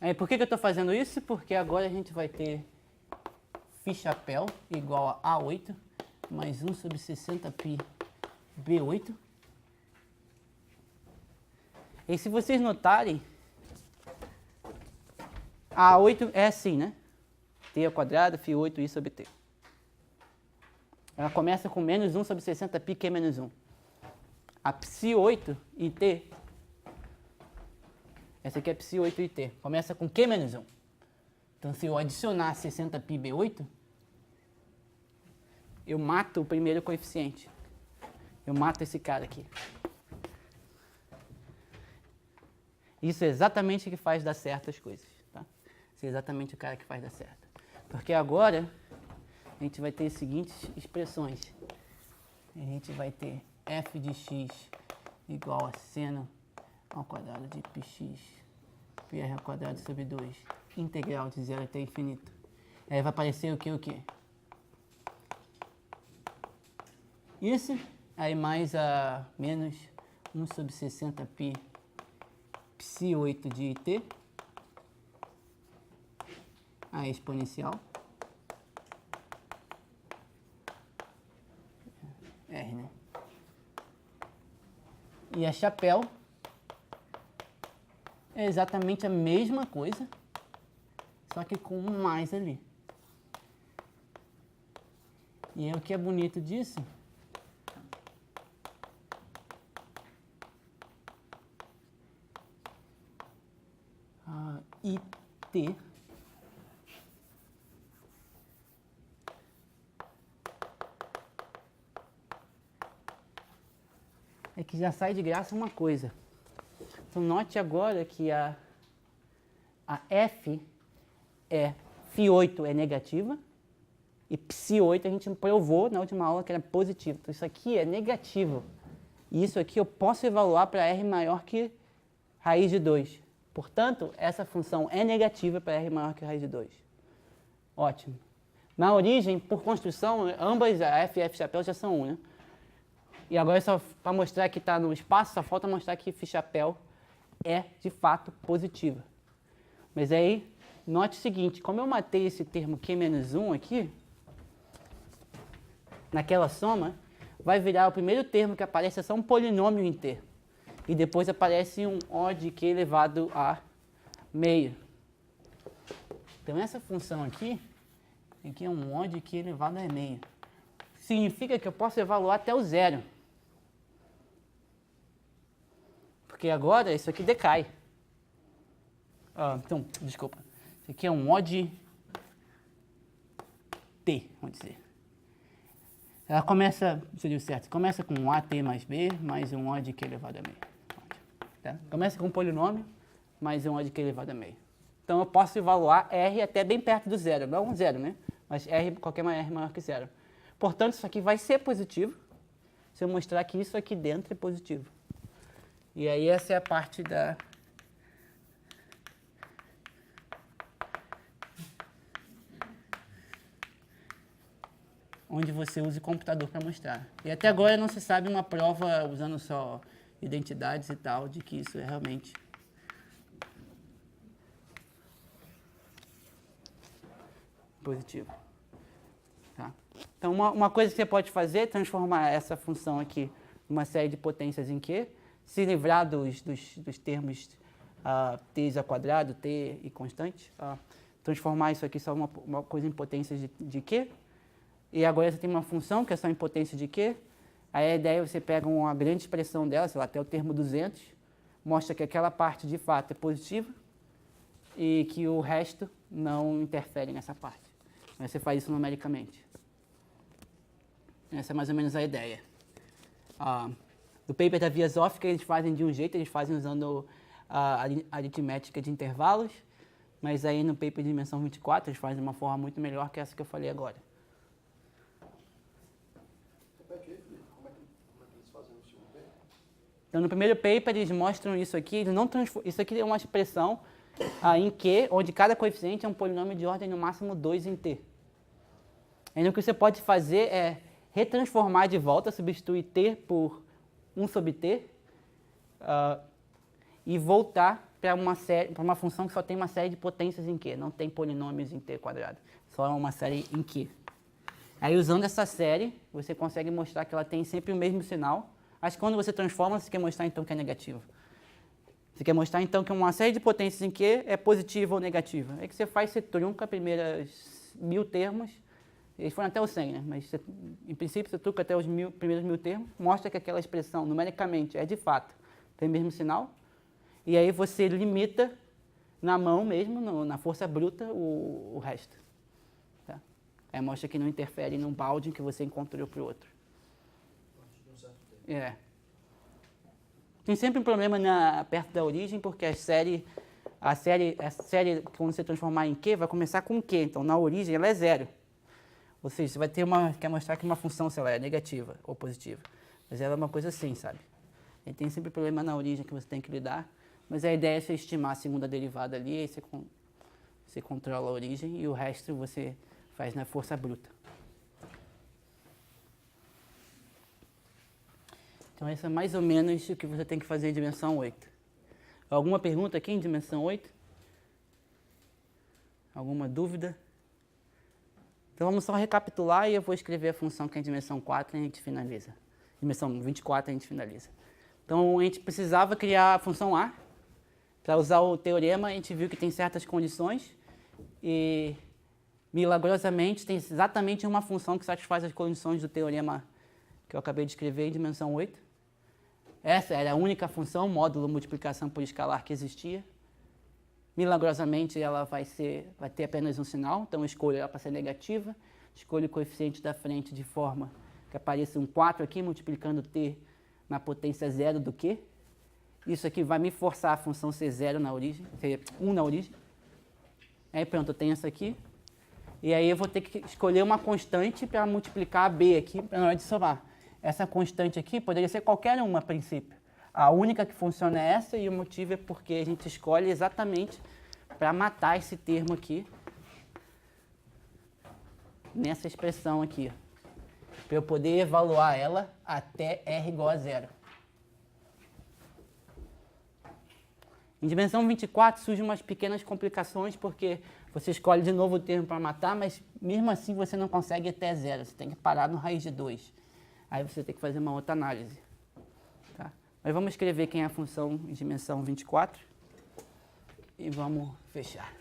Aí, por que eu estou fazendo isso? Porque agora a gente vai ter φ chapéu igual a A8 mais 1 sobre 60π B8. E se vocês notarem, a A8 é assim, né? T ao quadrado, φ8, I sobre T. Ela começa com menos 1 sobre 60π Q menos 1. A psi8 e T, essa aqui é psi8 e T, começa com Q menos 1. Então, se eu adicionar 60π B8, eu mato o primeiro coeficiente. Eu mato esse cara aqui. Isso é exatamente o que faz dar certo as coisas, tá? Isso é exatamente o cara que faz dar certo. Porque agora, a gente vai ter as seguintes expressões. A gente vai ter f de x igual a seno ao quadrado de πx πr ao quadrado sobre 2, integral de 0 até infinito. Aí vai aparecer o quê? Isso, aí mais a menos 1 sobre 60π psi8 de t, a exponencial, R, né? E a chapéu é exatamente a mesma coisa, só que com um mais ali. E aí, o que é bonito disso? IT é que já sai de graça uma coisa. Então, note agora que a F é φ8 é negativa e psi8 a gente provou na última aula que era positivo. Então, isso aqui é negativo. E isso aqui eu posso evaluar para R maior que raiz de 2. Portanto, essa função é negativa para R maior que raiz de 2. Ótimo. Na origem, por construção, ambas a F e F chapéu já são 1, né? E agora, só para mostrar que está no espaço, só falta mostrar que φ chapéu é, de fato, positiva. Mas aí, note o seguinte, como eu matei esse termo Q menos 1 aqui, naquela soma, vai virar o primeiro termo que aparece é só um polinômio em T. E depois aparece um O de Q elevado a meio. Então, essa função aqui é um O de Q elevado a meio. Significa que eu posso evaluar até o zero. Porque agora isso aqui decai. Então, desculpa. Isso aqui é um O de T, vamos dizer. Ela começa, seria o certo, começa com um AT mais B mais um O de Q elevado a meio. Tá? Começa com um polinômio mais um O de Q elevado a meio. Então eu posso evaluar R até bem perto do zero. Não um zero, né? Mas R, qualquer R maior que zero. Portanto, isso aqui vai ser positivo se eu mostrar que isso aqui dentro é positivo. E aí essa é a parte da... onde você usa o computador para mostrar. E até agora não se sabe uma prova usando só identidades e tal, de que isso é realmente positivo. Tá? Então, uma coisa que você pode fazer é transformar essa função aqui numa série de potências em Q, se livrar dos termos t ao quadrado, t e constante, transformar isso aqui só uma coisa em potências de Q. E agora você tem uma função que é só em potência de Q. Aí a ideia é você pega uma grande expressão dela, sei lá, até o termo 200, mostra que aquela parte de fato é positiva e que o resto não interfere nessa parte. Aí você faz isso numericamente. Essa é mais ou menos a ideia. Do paper da Viazovska eles fazem de um jeito, eles fazem usando a aritmética de intervalos, mas aí no paper de dimensão 24 eles fazem de uma forma muito melhor que essa que eu falei agora. Então, no primeiro paper, eles mostram isso aqui. Eles não isso aqui é uma expressão em Q, onde cada coeficiente é um polinômio de ordem no máximo 2 em T. Aí, o que você pode fazer é retransformar de volta, substituir T por 1 sobre T e voltar para uma função que só tem uma série de potências em Q, não tem polinômios em T quadrado, só uma série em Q. Aí, usando essa série, você consegue mostrar que ela tem sempre o mesmo sinal. Mas quando você transforma, você quer mostrar então que é negativo. Você quer mostrar então que uma série de potências em Q é positiva ou negativa. É que você faz, você trunca primeiros 1000 termos, eles foram até os 100, né? Mas você, em princípio você trunca até os primeiros 1000 termos, mostra que aquela expressão numericamente é de fato, tem o mesmo sinal, e aí você limita na mão mesmo, na força bruta, o resto. Tá? Aí mostra que não interfere num balde que você encontrou para o outro. Tem sempre um problema perto da origem, porque a série, quando você transformar em Q, vai começar com Q. Então, na origem, ela é zero. Ou seja, você vai ter quer mostrar que uma função, sei lá, é negativa ou positiva. Mas ela é uma coisa assim, sabe? E tem sempre problema na origem que você tem que lidar. Mas a ideia é você estimar a segunda derivada ali, aí você controla a origem e o resto você faz na força bruta. Então, esse é mais ou menos o que você tem que fazer em dimensão 8. Alguma pergunta aqui em dimensão 8? Alguma dúvida? Então, vamos só recapitular e eu vou escrever a função que é em dimensão 4 e a gente finaliza. Dimensão 24 a gente finaliza. Então, a gente precisava criar a função A. Para usar o teorema, a gente viu que tem certas condições e, milagrosamente, tem exatamente uma função que satisfaz as condições do teorema que eu acabei de escrever em dimensão 8. Essa era a única função, módulo multiplicação por escalar, que existia. Milagrosamente, ela vai ter apenas um sinal, então eu escolho ela para ser negativa, escolho o coeficiente da frente de forma que apareça um 4 aqui, multiplicando t na potência zero do q. Isso aqui vai me forçar a função ser zero na origem, ser 1 na origem. Aí pronto, eu tenho essa aqui. E aí eu vou ter que escolher uma constante para multiplicar a b aqui na hora de somar. Essa constante aqui poderia ser qualquer uma a princípio. A única que funciona é essa e o motivo é porque a gente escolhe exatamente para matar esse termo aqui, nessa expressão aqui, para eu poder evaluar ela até r igual a zero. Em dimensão 24 surgem umas pequenas complicações, porque você escolhe de novo o termo para matar, mas mesmo assim você não consegue ir até zero, você tem que parar no raiz de 2. Aí você tem que fazer uma outra análise. Tá? Mas vamos escrever quem é a função em dimensão 24 e vamos fechar.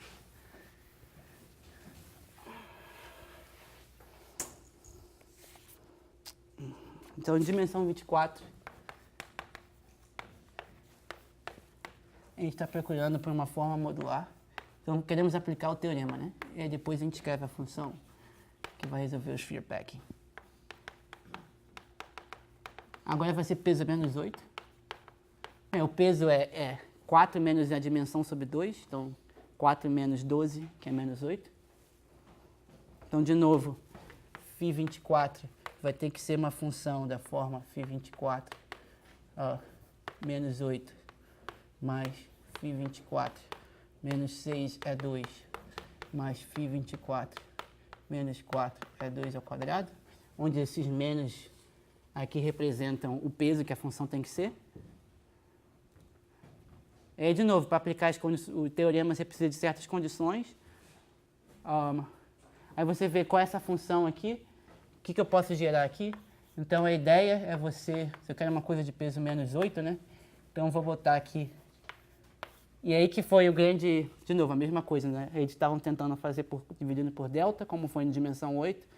Então, em dimensão 24, a gente está procurando por uma forma modular. Então, queremos aplicar o teorema, né? E aí depois a gente escreve a função que vai resolver o sphere packing. Agora vai ser peso menos 8. Bem, o peso é 4 menos a dimensão sobre 2. Então, 4 menos 12, que é menos 8. Então, de novo, φ24 vai ter que ser uma função da forma φ24 menos 8 mais φ24 menos 6 é 2 mais φ24 menos 4 é 2 ao quadrado, onde esses menos aqui representam o peso que a função tem que ser. E aí, de novo, para aplicar o teorema, você precisa de certas condições. Aí você vê qual é essa função aqui, o que eu posso gerar aqui. Então, a ideia é se eu quero uma coisa de peso menos 8, né? Então, eu vou botar aqui. E aí que foi o grande, de novo, a mesma coisa, né? Eles estavam tentando fazer dividindo por delta, como foi na dimensão 8.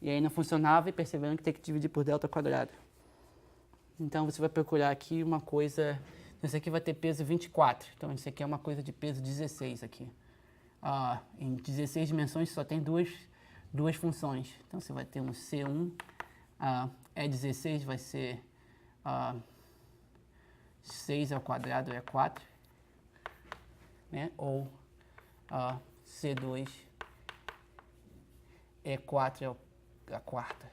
E aí não funcionava e perceberam que tem que dividir por delta quadrado. Então você vai procurar aqui uma coisa. Esse aqui vai ter peso 24. Então isso aqui é uma coisa de peso 16 aqui. Em 16 dimensões só tem duas funções. Então você vai ter um C1. E16 vai ser 6 ao quadrado é 4. Né? Ou C2 é 4 é a quarta.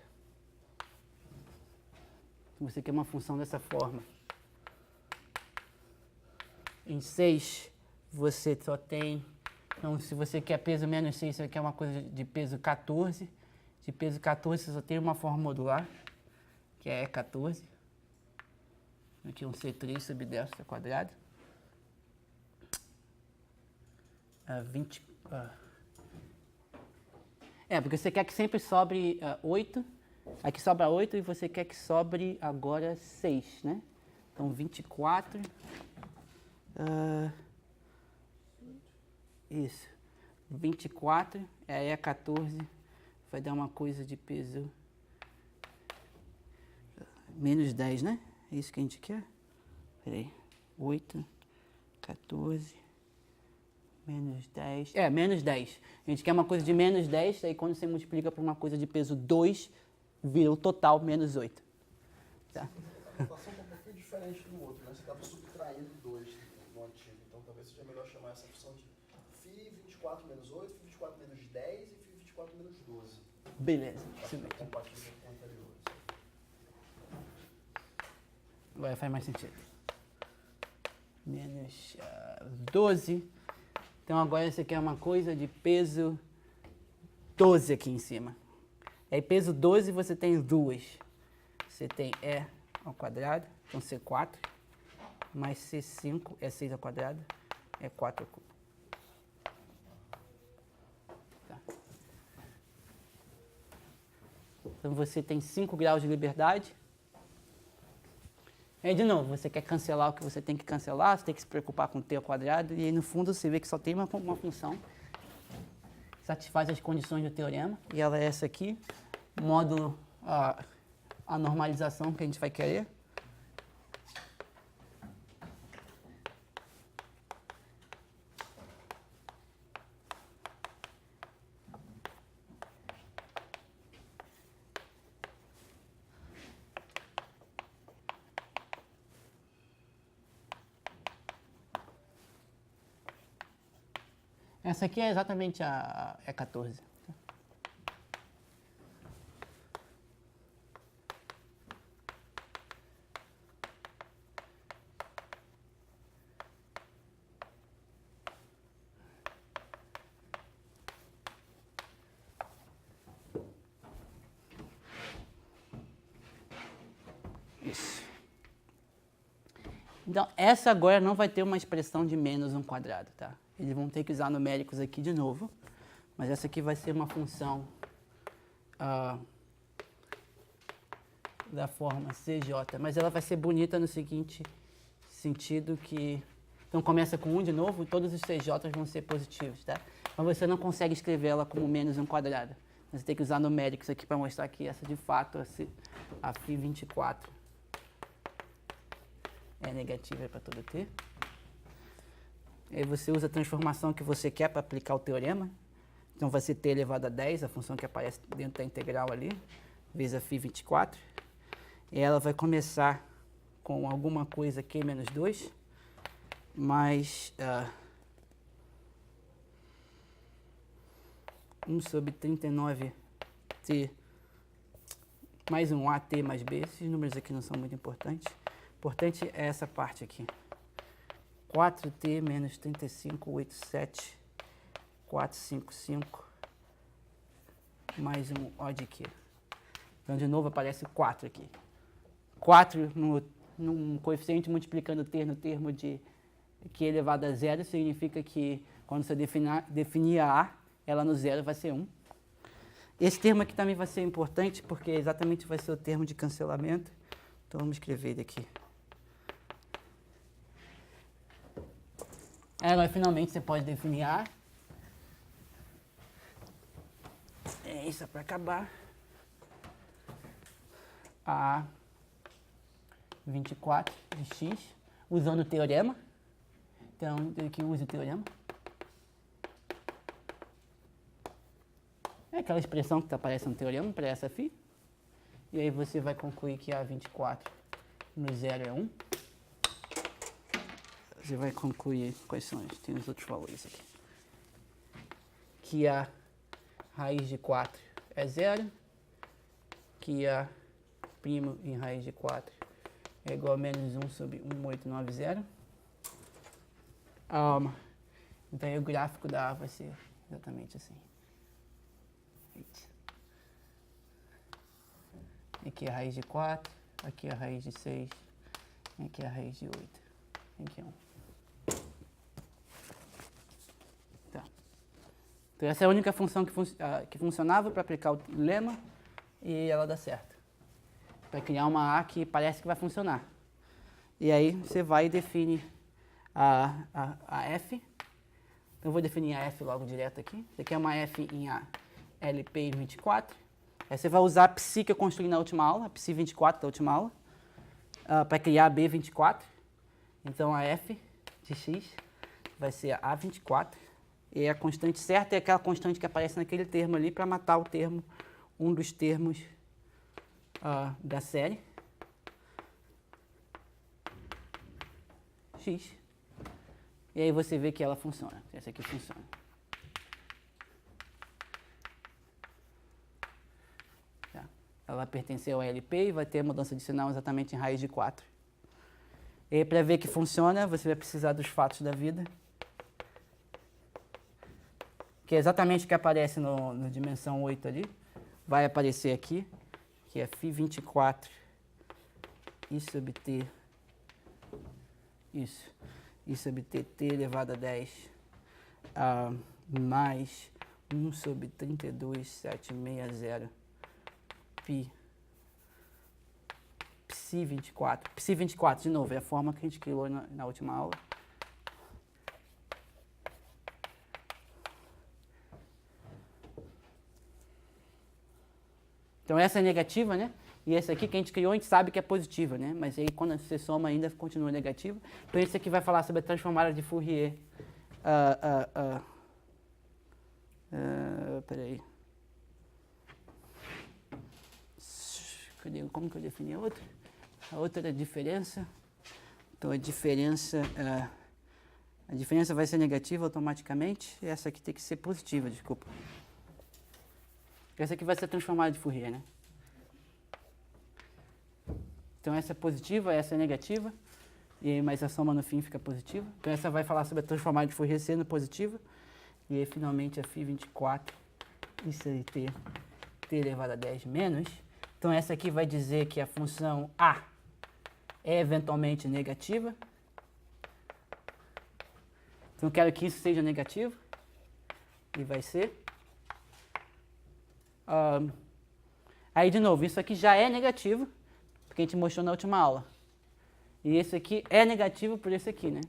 Você quer uma função dessa forma. Em 6, você só tem... Então, se você quer peso menos 6, você quer uma coisa de peso 14. De peso 14, você só tem uma forma modular, que é E14. Aqui um C3 sobre delta ao quadrado. 20... porque você quer que sempre sobre 8, aqui sobra 8 e você quer que sobre agora 6, né? Então 24, isso, 24, aí a 14 vai dar uma coisa de peso menos 10, né? É isso que a gente quer? Peraí, 8, 14... Menos 10. Menos 10. A gente quer uma coisa de menos 10, aí quando você multiplica por uma coisa de peso 2, vira o total menos 8. Tá? A equação está um pouquinho diferente do outro, né? Você estava subtraindo 2 no antigo, então talvez seja melhor chamar essa função de φ24 menos 8, φ24 menos 10 e φ24 menos 12. Beleza, excelente. Compatível com o anterior. Agora faz mais sentido. Menos 12. Então agora você quer uma coisa de peso 12 aqui em cima. Aí peso 12 você tem duas. Você tem E ao quadrado, então C4, mais C5 é 6 ao quadrado, é 4 ao cubo. Tá. Então você tem 5 graus de liberdade. Aí de novo, você quer cancelar o que você tem que cancelar, você tem que se preocupar com t ao quadrado, e aí no fundo você vê que só tem uma função que satisfaz as condições do teorema, e ela é essa aqui, módulo a normalização que a gente vai querer. Essa aqui é exatamente a E14. Isso. Então, essa agora não vai ter uma expressão de menos 1 quadrado, tá? Eles vão ter que usar numéricos aqui de novo, mas essa aqui vai ser uma função da forma CJ, mas ela vai ser bonita no seguinte sentido que... Então começa com 1 de novo, e todos os CJs vão ser positivos, tá? Mas você não consegue escrever ela como menos 1 quadrado. Você tem que usar numéricos aqui para mostrar que essa de fato, a φ24 é negativa para todo t. Aí você usa a transformação que você quer para aplicar o teorema. Então vai ser t elevado a 10, a função que aparece dentro da integral ali, vezes a φ24. E ela vai começar com alguma coisa q menos 2, mais 1 sobre 39t, mais um at mais b. Esses números aqui não são muito importantes. O importante é essa parte aqui. 4t menos 35,87, 455, mais um O de Q. Então, de novo, aparece 4 aqui. 4 num coeficiente multiplicando t no termo de Q elevado a zero, significa que quando você definir a A, ela no zero vai ser 1. Esse termo aqui também vai ser importante, porque exatamente vai ser o termo de cancelamento. Então, vamos escrever ele aqui. Agora, finalmente, você pode definir A. É isso, para acabar. A 24 de x, usando o teorema. Então, tem que use o teorema. É aquela expressão que aparece no teorema para essa φ. E aí você vai concluir que A 24 no zero é 1. Você vai concluir quais são os, tem os outros valores aqui. Que a raiz de 4 é 0, que a primo em raiz de 4 é igual a menos 1 sobre 1890. Então aí o gráfico da A vai ser exatamente assim. Aqui é a raiz de 4, aqui é a raiz de 6, aqui é a raiz de 8, aqui é 1. Tá. Então essa é a única função que funcionava para aplicar o lema e ela dá certo. Para criar uma A que parece que vai funcionar. E aí você vai e define a F. Então eu vou definir a F logo direto aqui. Você quer uma F em A LP em 24. Aí você vai usar a psi que eu construí na última aula, a psi 24 da última aula, para criar a B24. Então a F de x vai ser a A24. E a constante certa é aquela constante que aparece naquele termo ali para matar o termo, um dos termos da série. X. E aí você vê que ela funciona. Essa aqui funciona. ela vai pertencer ao LP e vai ter mudança de sinal exatamente em raiz de 4. E para ver que funciona, você vai precisar dos fatos da vida, que é exatamente o que aparece no dimensão 8 ali. Vai aparecer aqui, que é φ24 I sub t, isso, I sub t, t elevado a 10, mais 1 sobre 32,760 π Psi24. Psi24, de novo, é a forma que a gente criou na última aula. Então essa é negativa, né? E essa aqui que a gente criou, a gente sabe que é positiva, né? Mas aí quando você soma ainda continua negativa. Então esse aqui vai falar sobre a transformada de Fourier. Peraí. Como que eu defini a outra? A outra é a diferença. Então a diferença vai ser negativa automaticamente. E essa aqui tem que ser positiva, desculpa. Essa aqui vai ser transformada de Fourier, né? Então essa é positiva, essa é negativa, mas a soma no fim fica positiva. Então essa vai falar sobre a transformada de Fourier sendo positiva. E aí finalmente a φ24, isso aí t elevado a 10 menos. Então essa aqui vai dizer que a função A é eventualmente negativa. Então eu quero que isso seja negativo. E vai ser. Aí de novo, isso aqui já é negativo, porque a gente mostrou na última aula. E esse aqui é negativo por esse aqui, né?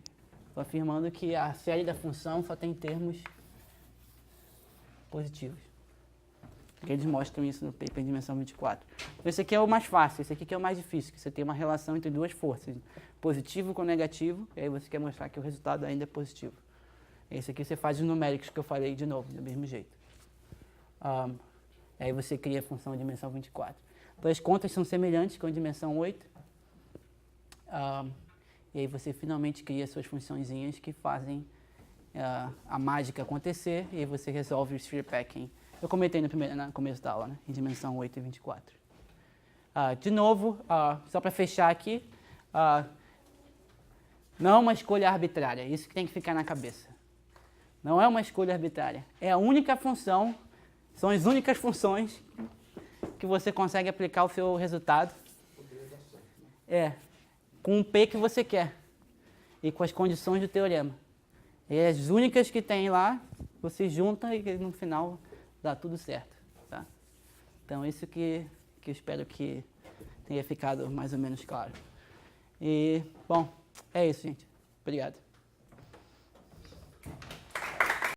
Estou afirmando que a série da função só tem termos positivos. Eles mostram isso no paper em dimensão 24. Esse aqui é o mais fácil, esse aqui que é o mais difícil, que você tem uma relação entre duas forças, positivo com negativo, e aí você quer mostrar que o resultado ainda é positivo. Esse aqui você faz os numéricos que eu falei de novo, do mesmo jeito. Aí você cria a função de dimensão 24. Então as contas são semelhantes com a dimensão 8. E aí você finalmente cria suas funçõezinhas que fazem a mágica acontecer, e aí você resolve o sphere packing. Eu comentei no começo da aula, né? Em dimensão 8 e 24. De novo, só para fechar aqui, não é uma escolha arbitrária, isso que tem que ficar na cabeça. Não é uma escolha arbitrária, é a única função, são as únicas funções que você consegue aplicar o seu resultado. Com o P que você quer e com as condições do teorema. E as únicas que tem lá, você junta e no final dá tudo certo. Tá? Então, isso que eu espero que tenha ficado mais ou menos claro. E, bom, é isso, gente. Obrigado.